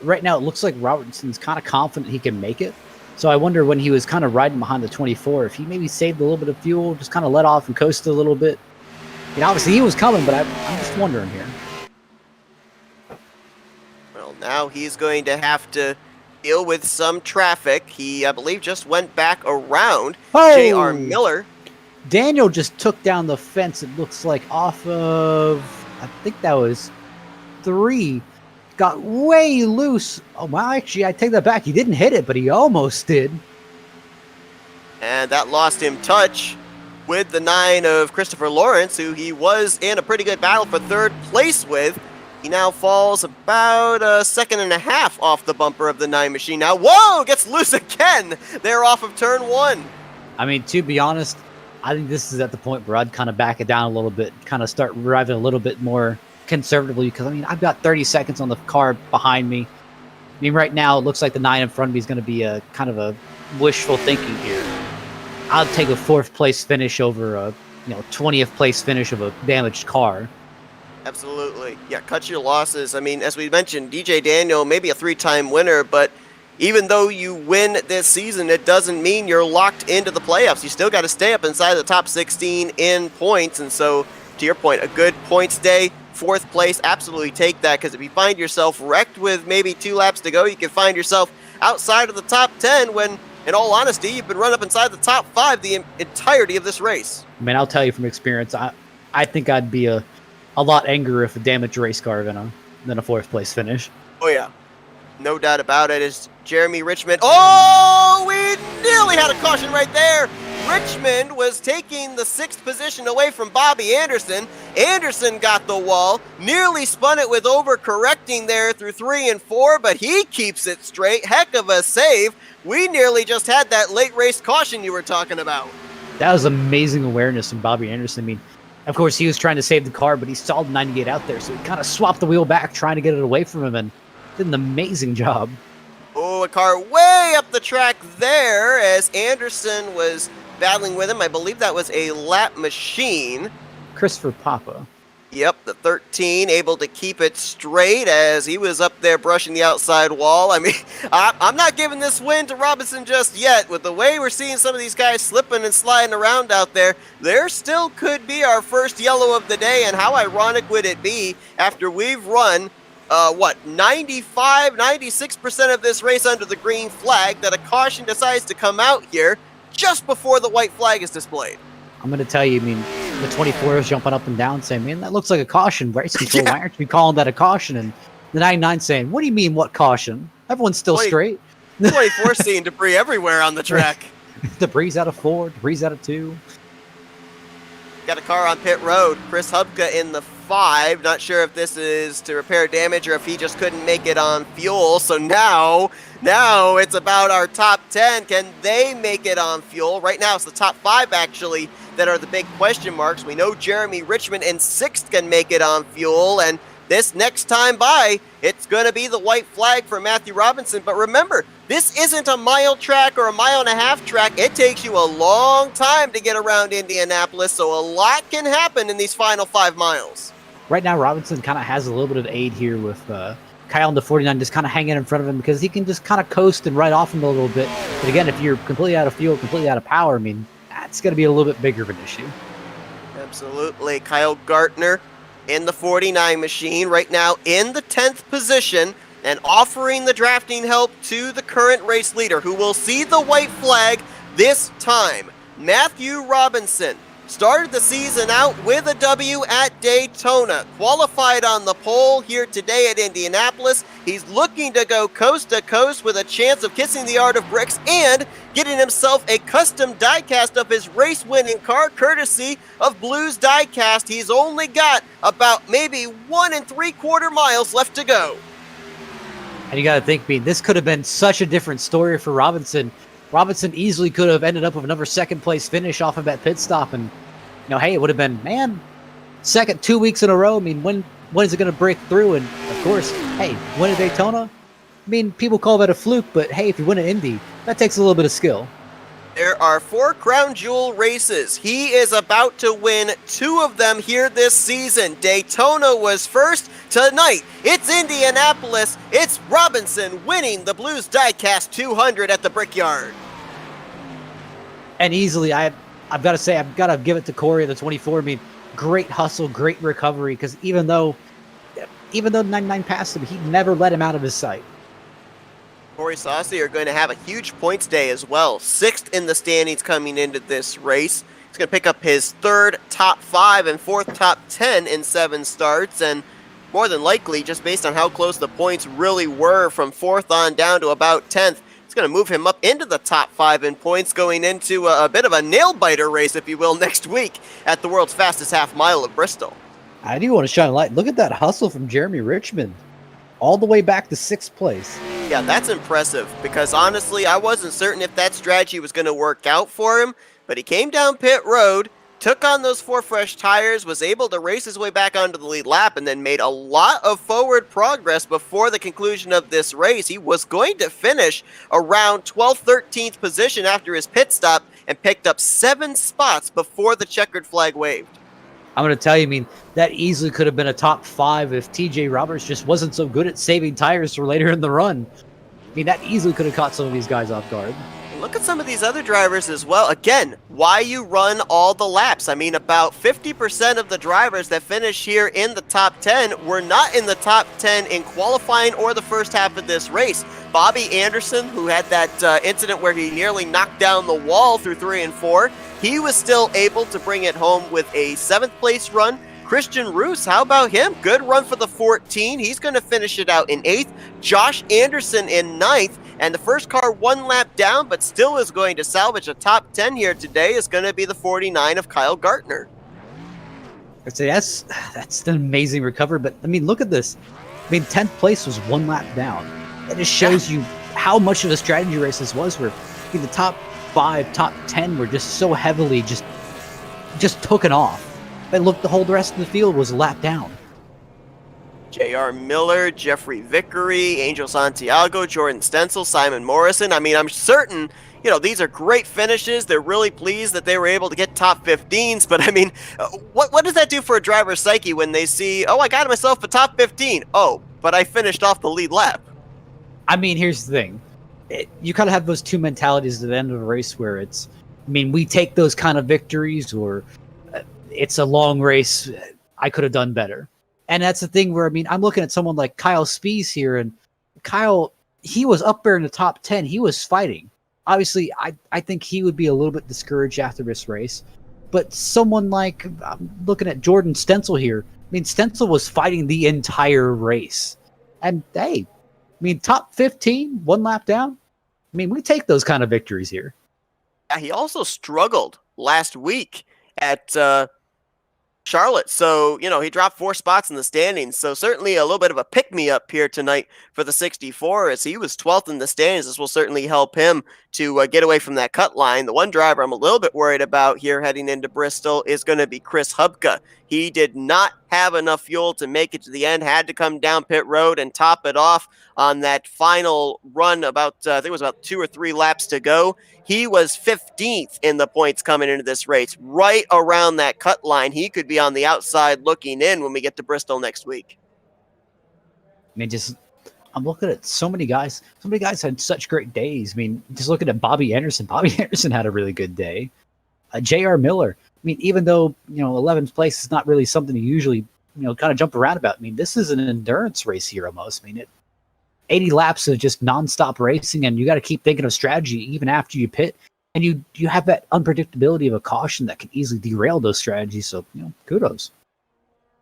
right now it looks like Robertson's kind of confident he can make it. So I wonder, when he was kind of riding behind the 24, if he maybe saved a little bit of fuel, just kind of let off and coasted a little bit. You know, obviously he was coming, but I'm just wondering here. Well, now he's going to have to deal with some traffic. He, I believe, just went back around J.R. Miller. Daniel just took down the fence, it looks like, off of, I think that was 3. Got way loose. Oh, well, actually, I take that back. He didn't hit it, but he almost did. And that lost him touch with the 9 of Christopher Lawrence, who he was in a pretty good battle for third place with. He now falls about 1.5 seconds off the bumper of the 9 machine. Now, whoa, gets loose again. They're off of turn 1. I mean, to be honest, I think this is at the point where I'd kind of back it down a little bit, kind of start driving a little bit more conservatively, because I mean, I've got 30 seconds on the car behind me. I mean, right now it looks like the 9 in front of me is going to be a kind of a wishful thinking here. I'll take a 4th place finish over a 20th place finish of a damaged car. Absolutely. Yeah, cut your losses. I mean, as we mentioned, DJ Daniel, maybe a 3-time winner, but even though you win this season, it doesn't mean you're locked into the playoffs. You still got to stay up inside the top 16 in points. And so, to your point, a good points day, 4th place, absolutely take that, because if you find yourself wrecked with maybe 2 laps to go, you can find yourself outside of the top 10 when, in all honesty, you've been run up inside the top 5 the entirety of this race. I mean, I'll tell you from experience, I think I'd be a lot angrier if a damaged race car than a 4th place finish. Oh, yeah. No doubt about it. Is Jeremy Richmond. Oh, we nearly had a caution right there. Richmond was taking the 6th position away from Bobby Anderson. Anderson got the wall, nearly spun it with overcorrecting there through 3 and 4, but he keeps it straight. Heck of a save. We nearly just had that late race caution you were talking about. That was amazing awareness from Bobby Anderson. I mean, of course, he was trying to save the car, but he saw the 98 out there, so he kind of swapped the wheel back, trying to get it away from him, and did an amazing job. Oh, a car way up the track there as Anderson was battling with him. I believe that was a lap machine. Christopher Papa. Yep, the 13 able to keep it straight as he was up there brushing the outside wall. I mean, I'm not giving this win to Robertson just yet. With the way we're seeing some of these guys slipping and sliding around out there, there still could be our first yellow of the day. And how ironic would it be after we've run 95, 96% of this race under the green flag, that a caution decides to come out here just before the white flag is displayed? I'm going to tell you, I mean, the 24 is jumping up and down saying, man, that looks like a caution. Race control, Why aren't we calling that a caution? And the 99 saying, what do you mean, what caution? Everyone's still straight. 24 seeing debris everywhere on the track. Debris out of 4, debris out of 2. Got a car on pit road. Chris Hubka in the 5. Not sure if this is to repair damage or if he just couldn't make it on fuel. So now it's about our top 10. Can they make it on fuel? Right now it's the top 5 actually that are the big question marks. We know Jeremy Richmond in 6th can make it on fuel, and this next time by, it's going to be the white flag for Matthew Robinson. But remember, this isn't a mile track or a mile and a half track. It takes you a long time to get around Indianapolis, so a lot can happen in these final 5 miles. Right now, Robinson kind of has a little bit of aid here with Kyle in the 49 just kind of hanging in front of him because he can just kind of coast and ride off him a little bit. But again, if you're completely out of fuel, completely out of power, I mean, that's going to be a little bit bigger of an issue. Absolutely. Kyle Gartner in the 49 machine right now in the 10th position and offering the drafting help to the current race leader who will see the white flag this time. Matthew Robinson started the season out with a W at Daytona, qualified on the pole here today at Indianapolis. He's looking to go coast to coast with a chance of kissing the art of bricks and getting himself a custom diecast of his race-winning car, courtesy of Blues Diecast. He's only got about maybe 1 3/4 miles left to go. And you got to think, this could have been such a different story for Robinson. Robinson easily could have ended up with another second-place finish off of that pit stop, and hey, it would have been, man, second 2 weeks in a row. I mean, when is it going to break through? And of course, hey, win at Daytona. I mean, people call that a fluke, but hey, if you win an Indy, that takes a little bit of skill. There are 4 Crown Jewel races. He is about to win 2 of them here this season. Daytona was first. Tonight, it's Indianapolis. It's Robinson winning the Blues Diecast 200 at the Brickyard. And easily, I've got to say, I've got to give it to Corey of the 24. I mean, great hustle, great recovery, because even though 99 passed him, he never let him out of his sight. Corey Saucy are going to have a huge points day as well. 6th in the standings coming into this race. He's going to pick up his 3rd top 5 and 4th top 10 in 7 starts, and more than likely, just based on how close the points really were from 4th on down to about 10th, it's going to move him up into the top 5 in points going into a bit of a nail-biter race, if you will, next week at the world's fastest half mile of Bristol. I do want to shine a light. Look at that hustle from Jeremy Richmond. All the way back to 6th place. Yeah, that's impressive, because honestly, I wasn't certain if that strategy was going to work out for him, but he came down pit road, took on those 4 fresh tires, was able to race his way back onto the lead lap, and then made a lot of forward progress before the conclusion of this race. He was going to finish around 12th, 13th position after his pit stop and picked up 7 spots before the checkered flag waved. I'm going to tell you, that easily could have been a top 5 if TJ Roberts just wasn't so good at saving tires for later in the run. That easily could have caught some of these guys off guard. Look at some of these other drivers as well. Again, why you run all the laps? About 50% of the drivers that finish here in the top 10 were not in the top 10 in qualifying or the first half of this race. Bobby Anderson, who had that incident where he nearly knocked down the wall through 3 and 4, he was still able to bring it home with a 7th place run. Christian Roos, how about him? Good run for the 14. He's going to finish it out in 8th. Josh Anderson in 9th. And the first car 1 lap down, but still is going to salvage a top 10 here today, is going to be the 49 of Kyle Gartner. I'd say that's an amazing recovery. But, look at this. 10th place was 1 lap down. It just shows you how much of a strategy race this was, where the top 5, top 10 were just so heavily just taken off. And look, the whole rest of the field was a lap down. J.R. Miller, Jeffrey Vickery, Angel Santiago, Jordan Stencil, Simon Morrison. I'm certain, these are great finishes. They're really pleased that they were able to get top 15s. But, what does that do for a driver's psyche when they see, oh, I got myself a top 15. Oh, but I finished off the lead lap. Here's the thing. You kind of have those two mentalities at the end of a race where it's, we take those kind of victories, or it's a long race. I could have done better. And that's the thing where, I'm looking at someone like Kyle Spies here, and Kyle, he was up there in the top 10. He was fighting. Obviously, I think he would be a little bit discouraged after this race. But someone like, I'm looking at Jordan Stencil here. Stencil was fighting the entire race. And hey, top 15, 1 lap down. We take those kind of victories here. He also struggled last week at Charlotte. So, he dropped 4 spots in the standings. So certainly a little bit of a pick-me-up here tonight for the 64 as he was 12th in the standings. This will certainly help him to get away from that cut line. The one driver I'm a little bit worried about here heading into Bristol is going to be Chris Hubka. He did not have enough fuel to make it to the end, had to come down pit road and top it off on that final run I think it was about 2 or 3 laps to go. He was 15th in the points coming into this race, right around that cut line. He could be on the outside looking in when we get to Bristol next week. I mean, I'm looking at so many guys. So many guys had such great days. I mean, just looking at Bobby Anderson. Bobby Anderson had a really good day. J.R. Miller. I mean, even though, 11th place is not really something you usually, kind of jump around about. I mean, this is an endurance race here almost. I mean, 80 laps of just nonstop racing, and you got to keep thinking of strategy even after you pit. And you have that unpredictability of a caution that can easily derail those strategies. So, kudos.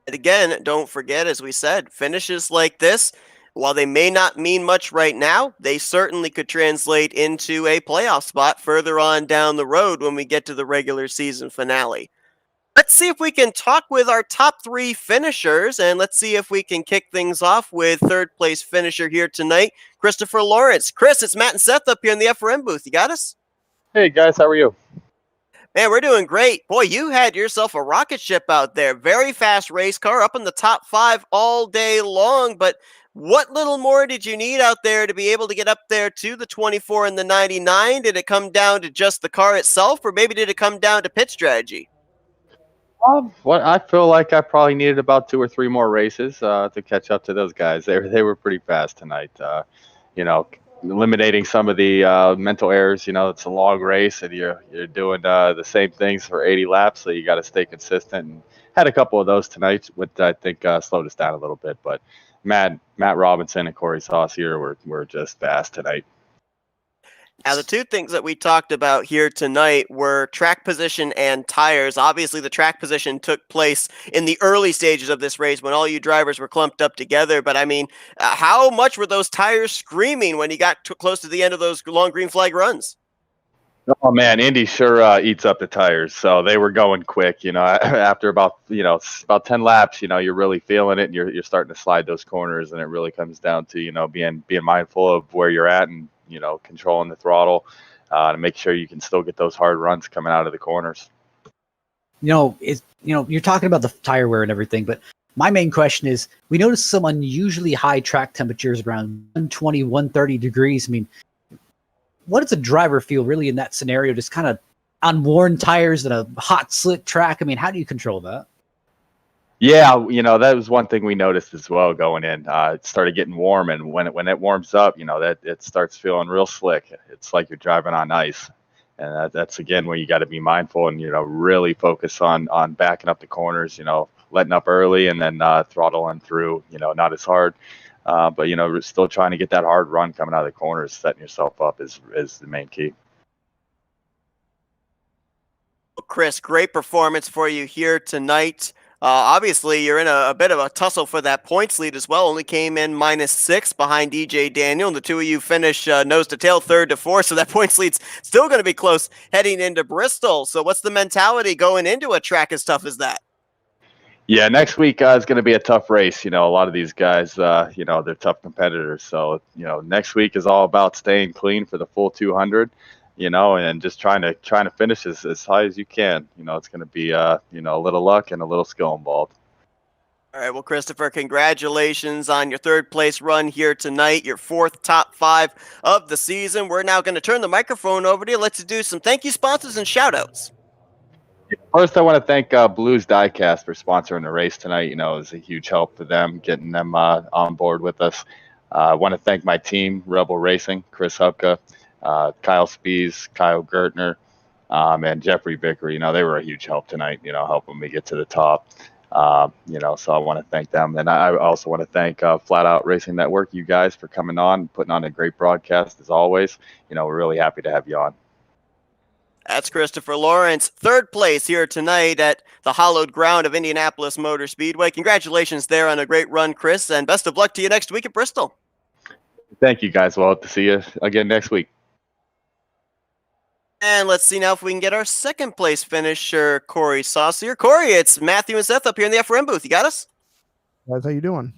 And again, don't forget, as we said, finishes like this, while they may not mean much right now, they certainly could translate into a playoff spot further on down the road when we get to the regular season finale. Let's see if we can talk with our top 3 finishers, and let's see if we can kick things off with third place finisher here tonight, Christopher Lawrence. Chris, it's Matt and Seth up here in the FRM booth. You got us? Hey guys, how are you? Man, we're doing great. Boy, you had yourself a rocket ship out there. Very fast race car, up in the top 5 all day long, but what little more did you need out there to be able to get up there to the 24 and the 99? Did it come down to just the car itself, or maybe did it come down to pit strategy? What I feel like I probably needed about 2 or 3 more races to catch up to those guys. They were pretty fast tonight. Eliminating some of the mental errors. It's a long race, and you're doing the same things for 80 laps, so you got to stay consistent. And had a couple of those tonight, which I think slowed us down a little bit. But Matt Robinson and Corey Sauce here were just fast tonight. Now, the 2 things that we talked about here tonight were track position and tires. Obviously, the track position took place in the early stages of this race when all you drivers were clumped up together. But, I mean, how much were those tires screaming when you got close to the end of those long green flag runs? Oh, man, Indy sure eats up the tires. So they were going quick. After about 10 laps, you're really feeling it, and you're starting to slide those corners, and it really comes down to, being mindful of where you're at and, controlling the throttle to make sure you can still get those hard runs coming out of the corners. You're talking about the tire wear and everything, but my main question is, we noticed some unusually high track temperatures around 120, 130 degrees. I mean, what does a driver feel really in that scenario? Just kind of on worn tires and a hot, slick track? I mean, how do you control that? Yeah, that was one thing we noticed as well going in. It started getting warm, and when it warms up, that it starts feeling real slick. It's like you're driving on ice, and that's again where you got to be mindful and really focus on backing up the corners. Letting up early and then throttling through. Not as hard, but we're still trying to get that hard run coming out of the corners. Setting yourself up is the main key. Chris, great performance for you here tonight. Obviously, you're in a bit of a tussle for that points lead as well. Only came in -6 behind DJ Daniel, and the 2 of you finish nose to tail, 3rd to 4th. So that points lead's still going to be close heading into Bristol. So what's the mentality going into a track as tough as that? Yeah, next week is going to be a tough race. A lot of these guys, they're tough competitors. So next week is all about staying clean for the full 200. And just trying to finish as high as you can. It's going to be, a little luck and a little skill involved. All right, well, Christopher, congratulations on your 3rd place run here tonight, your 4th top 5 of the season. We're now going to turn the microphone over to you. Let's do some thank you sponsors and shout-outs. First, I want to thank Blues Diecast for sponsoring the race tonight. It was a huge help for them, getting them on board with us. I want to thank my team, Rebel Racing, Chris Hupka, Kyle Spees, Kyle Gertner, and Jeffrey Vickery. They were a huge help tonight, helping me get to the top. So I want to thank them. And I also want to thank Flatout Racing Network, you guys, for coming on, putting on a great broadcast as always. We're really happy to have you on. That's Christopher Lawrence, 3rd place here tonight at the hallowed ground of Indianapolis Motor Speedway. Congratulations there on a great run, Chris, and best of luck to you next week at Bristol. Thank you, guys. We'll hope to see you again next week. And let's see now if we can get our second place finisher, Corey Saucier. Corey, it's Matthew and Seth up here in the FRM booth. You got us? Guys, how you doing?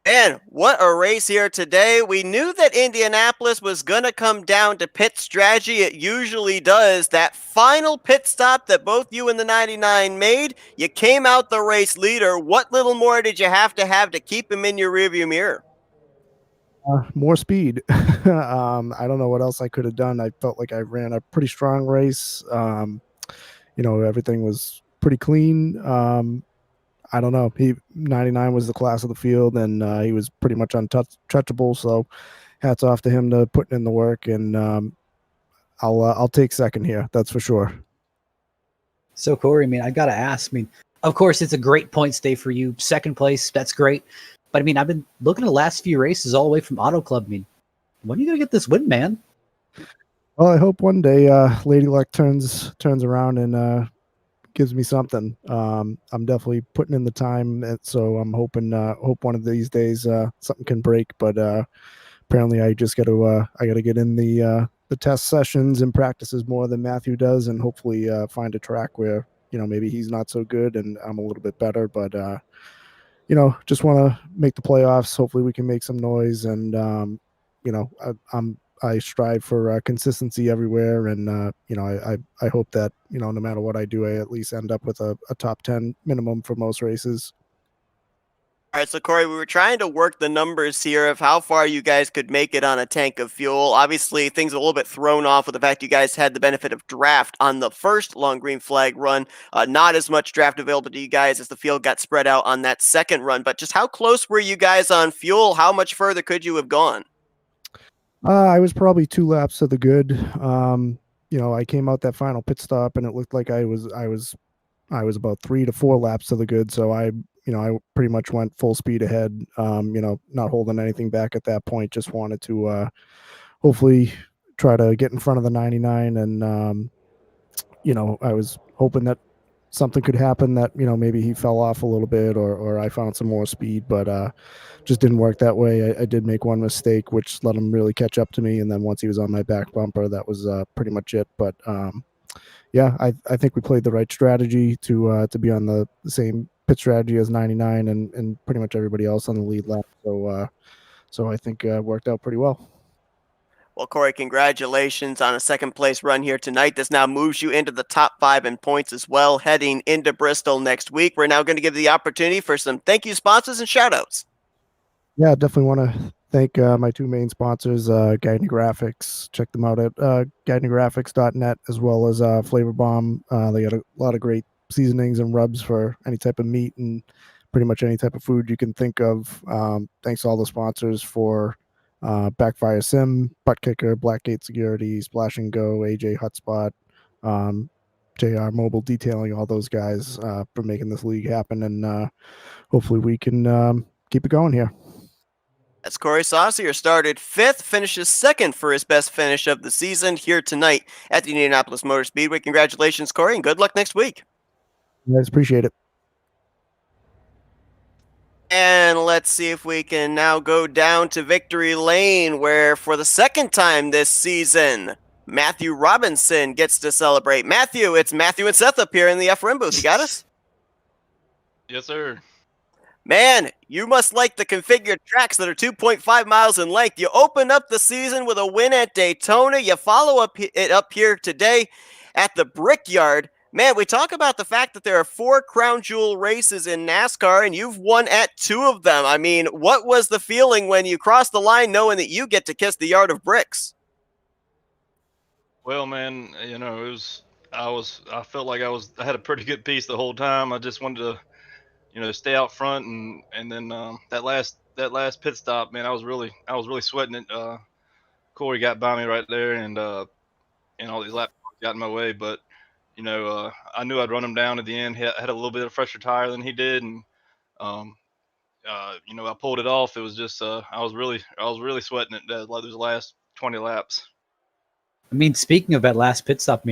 And what a race here today. We knew that Indianapolis was going to come down to pit strategy. It usually does. That final pit stop that both you and the 99 made, you came out the race leader. What little more did you have to keep him in your rearview mirror? More speed. I don't know what else I could have done. I felt like I ran a pretty strong race. Everything was pretty clean. I don't know. 99 was the class of the field, and he was pretty much untouchable. So, hats off to him to putting in the work, and I'll take second here. That's for sure. So Corey, I got to ask. Of course, it's a great points day for you. Second place, that's great. But I've been looking at the last few races all the way from Auto Club. When are you gonna get this win, man? Well, I hope one day Lady Luck turns around and gives me something. I'm definitely putting in the time, so I'm hoping hope one of these days something can break. But apparently, I just got to get in the test sessions and practices more than Matthew does, and hopefully find a track where maybe he's not so good and I'm a little bit better. But just want to make the playoffs. Hopefully, we can make some noise, and I strive for consistency everywhere, and I hope that no matter what I do, I at least end up with a top 10 minimum for most races. All right, so Corey, we were trying to work the numbers here of how far you guys could make it on a tank of fuel. Obviously, things are a little bit thrown off with the fact you guys had the benefit of draft on the first long green flag run. Not as much draft available to you guys as the field got spread out on that second run. But just how close were you guys on fuel? How much further could you have gone? I was probably 2 laps to the good. I came out that final pit stop, and it looked like I was about 3 to 4 laps to the good. So I pretty much went full speed ahead. Not holding anything back at that point. Just wanted to hopefully try to get in front of the 99, and I was hoping that something could happen, that maybe he fell off a little bit, or I found some more speed, but just didn't work that way. I did make one mistake, which let him really catch up to me, and then once he was on my back bumper, that was pretty much it. But yeah, I think we played the right strategy to be on the same pit strategy as 99 and pretty much everybody else on the lead lap. So I think it worked out pretty well. Well, Corey, congratulations on a second place run here tonight. This now moves you into the top 5 in points as well, heading into Bristol next week. We're now going to give the opportunity for some thank you sponsors and shout outs. Yeah, definitely want to thank my 2 main sponsors, Guiding Graphics. Check them out at guidinggraphics.net, as well as Flavor Bomb. They got a lot of great seasonings and rubs for any type of meat and pretty much any type of food you can think of. Thanks to all the sponsors for BackFire Sim, Butt Kicker, Blackgate Security, Splash and Go, AJ Hotspot, JR Mobile Detailing, all those guys for making this league happen, and hopefully we can keep it going here. That's Corey Saucier, started 5th, finishes 2nd for his best finish of the season here tonight at the Indianapolis Motor Speedway. Congratulations, Corey, and good luck next week. You guys, appreciate it. And let's see if we can now go down to Victory Lane, where for the second time this season, Matthew Robertson gets to celebrate. Matthew, it's Matthew and Seth up here in the FRM booth. You got us? Yes, sir. Man, you must like the configured tracks that are 2.5 miles in length. You open up the season with a win at Daytona. You follow it up here today at the Brickyard. Man, we talk about the fact that there are 4 crown jewel races in NASCAR, and you've won at 2 of them. I mean, what was the feeling when you crossed the line knowing that you get to kiss the yard of bricks? Well, man, I felt like I had a pretty good piece the whole time. I just wanted to, stay out front, and then that last pit stop, man, I was really sweating it. Corey got by me right there, and all these laps got in my way, but I knew I'd run him down at the end. I had a little bit of fresher tire than he did, and I pulled it off. It was just I was really sweating it those last 20 laps. Speaking of that last pit stop,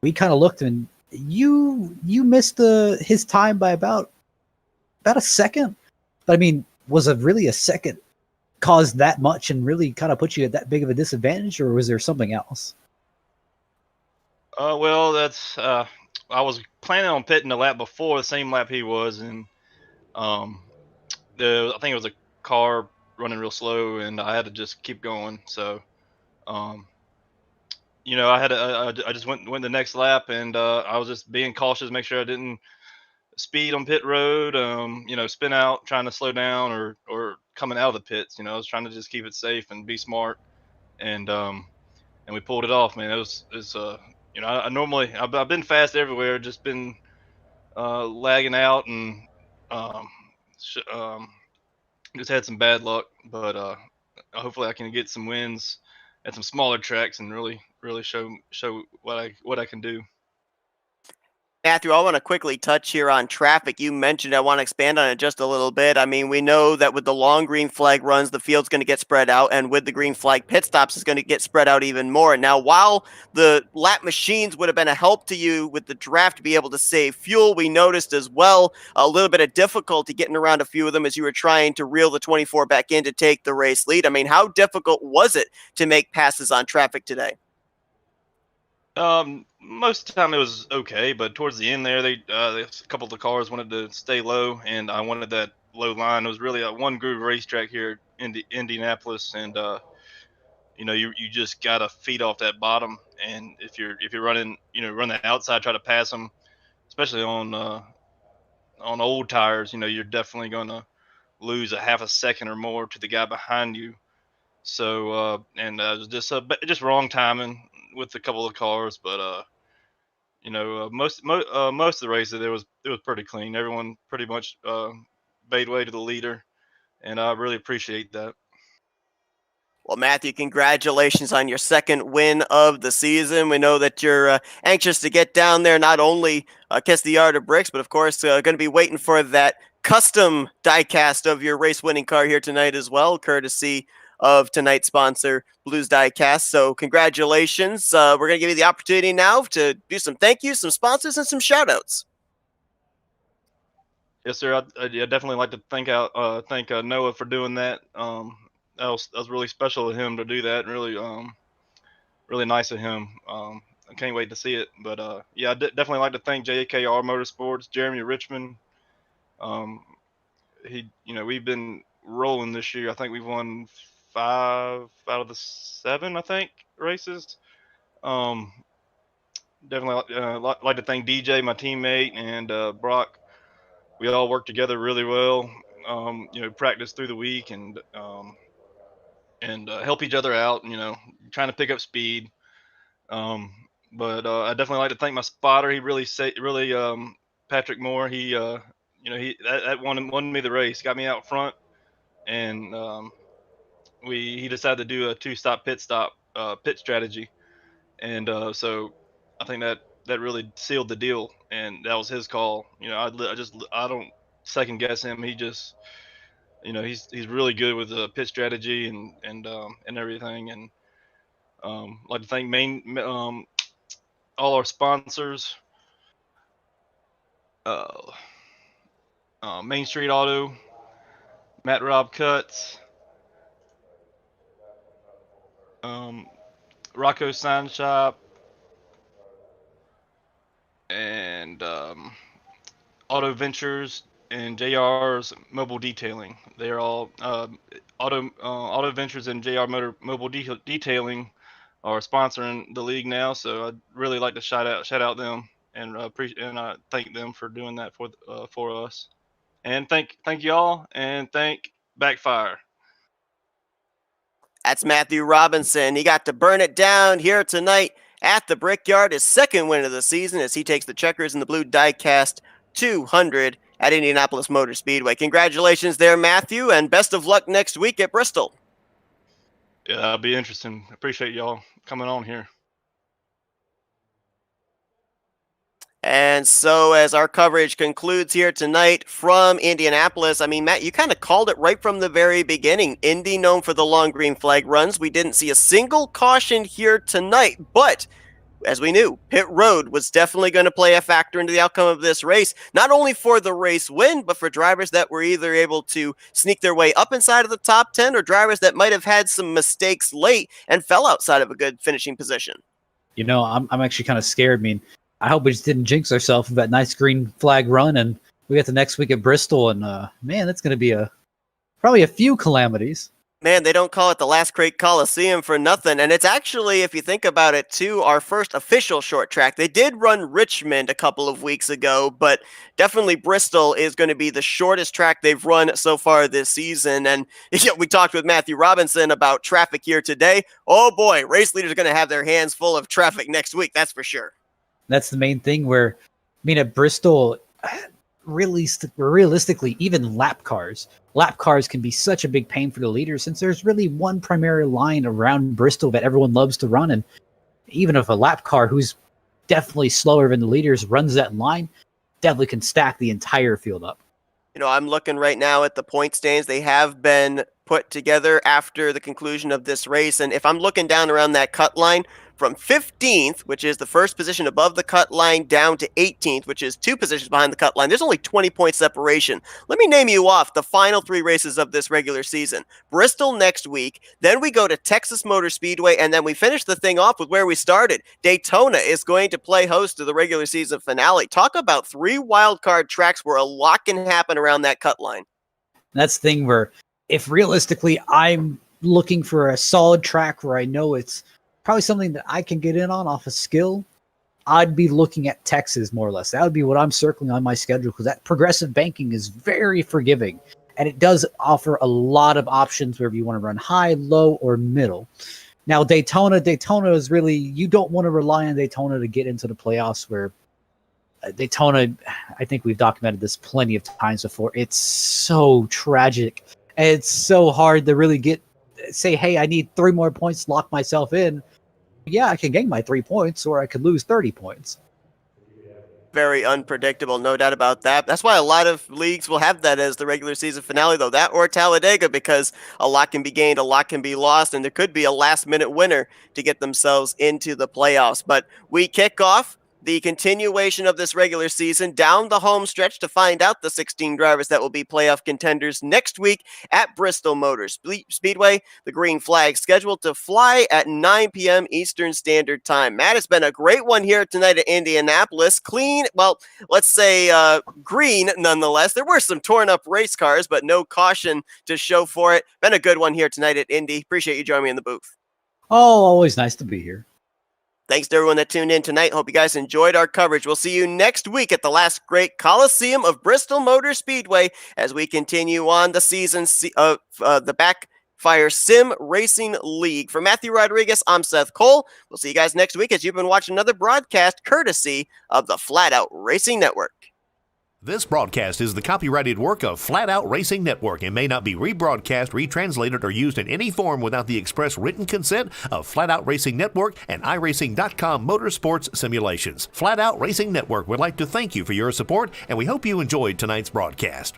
we kind of looked, and you missed his time by about a second. But was it really a second caused that much and really kind of put you at that big of a disadvantage, or was there something else? Well, that's I was planning on pitting the lap before, the same lap he was, and um, I think it was a car running real slow, and I had to just keep going. So, um, I just went the next lap, and I was just being cautious, make sure I didn't speed on pit road. Spin out, trying to slow down, or coming out of the pits. I was trying to just keep it safe and be smart, and we pulled it off, man. I normally I've been fast everywhere, just been lagging out, and um, sh- um, just had some bad luck. But hopefully I can get some wins at some smaller tracks and really show what I can do. Matthew, I want to quickly touch here on traffic. You mentioned, I want to expand on it just a little bit. I mean, we know that with the long green flag runs, the field's going to get spread out, and with the green flag pit stops, it's going to get spread out even more. Now, while the lap machines would have been a help to you with the draft to be able to save fuel, we noticed as well a little bit of difficulty getting around a few of them as you were trying to reel the 24 back in to take the race lead. I mean, how difficult was it to make passes on traffic today? Most of the time it was okay, but towards the end there, a couple of the cars wanted to stay low, and I wanted that low line. It was really a one groove racetrack here in Indianapolis, and you just gotta feed off that bottom, and if you're running, run the outside, try to pass them, especially on old tires, you're definitely gonna lose a half a second or more to the guy behind you. So it was just wrong timing with a couple of cars, but most of the races it was pretty clean. Everyone pretty much made way to the leader, and I really appreciate that. Well, Matthew, congratulations on your second win of the season. We know that you're anxious to get down there, not only kiss the yard of bricks, but of course going to be waiting for that custom diecast of your race-winning car here tonight as well, courtesy of tonight's sponsor, Blues Diecast. So congratulations. We're going to give you the opportunity now to do some thank yous, some sponsors, and some shout-outs. Yes, sir. I definitely like to thank Noah for doing that. That was really special of him to do that, and really nice of him. I can't wait to see it. But I definitely like to thank JKR Motorsports, Jeremy Richmond. We've been rolling this year. I think we've won 5 out of the 7, I think, races. Definitely like to thank DJ, my teammate, and Brock. We all work together really well. Practice through the week, and help each other out. Trying to pick up speed. But I definitely like to thank my spotter. He really Patrick Moore. That won me the race, got me out front, and he decided to do a 2-stop pit strategy, and so I think that really sealed the deal, and that was his call. I don't second guess him. He just he's really good with the pit strategy and everything, and like to thank all our sponsors, Main Street Auto, Matt Rob Cuts, Rocco Sign Shop, and Auto Ventures and JR's Mobile Detailing. They're all Auto Ventures and JR Mobile Detailing are sponsoring the league now, so I'd really like to shout out them and thank them for doing that for us. And thank y'all, and thank BackFire. That's Matthew Robinson. He got to burn it down here tonight at the Brickyard, his second win of the season as he takes the checkers in the Blue Diecast 200 at Indianapolis Motor Speedway. Congratulations there, Matthew, and best of luck next week at Bristol. Yeah, that'll be interesting. Appreciate y'all coming on here. And so as our coverage concludes here tonight from Indianapolis, I mean, Matt, you kind of called it right from the very beginning. Indy known for the long green flag runs. We didn't see a single caution here tonight, but as we knew, pit road was definitely going to play a factor into the outcome of this race, not only for the race win, but for drivers that were either able to sneak their way up inside of the top 10 or drivers that might have had some mistakes late and fell outside of a good finishing position. I'm actually kind of scared. I mean, I hope we just didn't jinx ourselves with that nice green flag run, and we got the next week at Bristol, and man, that's going to be probably a few calamities. Man, they don't call it the Last Great Coliseum for nothing. And it's actually, if you think about it, too, our first official short track. They did run Richmond a couple of weeks ago, but definitely Bristol is going to be the shortest track they've run so far this season. And we talked with Matthew Robinson about traffic here today. Oh boy, race leaders are going to have their hands full of traffic next week, that's for sure. That's the main thing where, at Bristol, realistically, even lap cars can be such a big pain for the leaders, since there's really one primary line around Bristol that everyone loves to run. And even if a lap car who's definitely slower than the leaders runs that line, definitely can stack the entire field up. I'm looking right now at the point stands. They have been put together after the conclusion of this race. And if I'm looking down around that cut line, from 15th, which is the first position above the cut line, down to 18th, which is 2 positions behind the cut line, there's only 20-point separation. Let me name you off the final 3 races of this regular season. Bristol next week, then we go to Texas Motor Speedway, and then we finish the thing off with where we started. Daytona is going to play host to the regular season finale. Talk about 3 wildcard tracks where a lot can happen around that cut line. That's the thing where, if realistically I'm looking for a solid track where I know it's probably something that I can get in on off of skill, I'd be looking at Texas more or less. That would be what I'm circling on my schedule, because that progressive banking is very forgiving, and it does offer a lot of options wherever you want to run high, low, or middle. Now, Daytona is really, you don't want to rely on Daytona to get into the playoffs, where Daytona, I think we've documented this plenty of times before, it's so tragic. And it's so hard to really say, hey, I need 3 more points to lock myself in. Yeah, I can gain my 3 points, or I could lose 30 points. Very unpredictable, no doubt about that. That's why a lot of leagues will have that as the regular season finale, though. That or Talladega, because a lot can be gained, a lot can be lost, and there could be a last-minute winner to get themselves into the playoffs. But we kick off the continuation of this regular season down the home stretch to find out the 16 drivers that will be playoff contenders next week at Bristol Motor Speedway. The green flag scheduled to fly at 9 p.m. Eastern Standard Time. Matt, it's been a great one here tonight at Indianapolis. Clean, well, let's say green nonetheless. There were some torn up race cars, but no caution to show for it. Been a good one here tonight at Indy. Appreciate you joining me in the booth. Oh, always nice to be here. Thanks to everyone that tuned in tonight. Hope you guys enjoyed our coverage. We'll see you next week at the Last Great Coliseum of Bristol Motor Speedway as we continue on the season of the BackFire Sim Racing League. For Matthew Rodriguez, I'm Seth Cole. We'll see you guys next week as you've been watching another broadcast courtesy of the Flatout Racing Network. This broadcast is the copyrighted work of Flatout Racing Network and may not be rebroadcast, retranslated, or used in any form without the express written consent of Flatout Racing Network and iRacing.com Motorsports Simulations. Flatout Racing Network would like to thank you for your support, and we hope you enjoyed tonight's broadcast.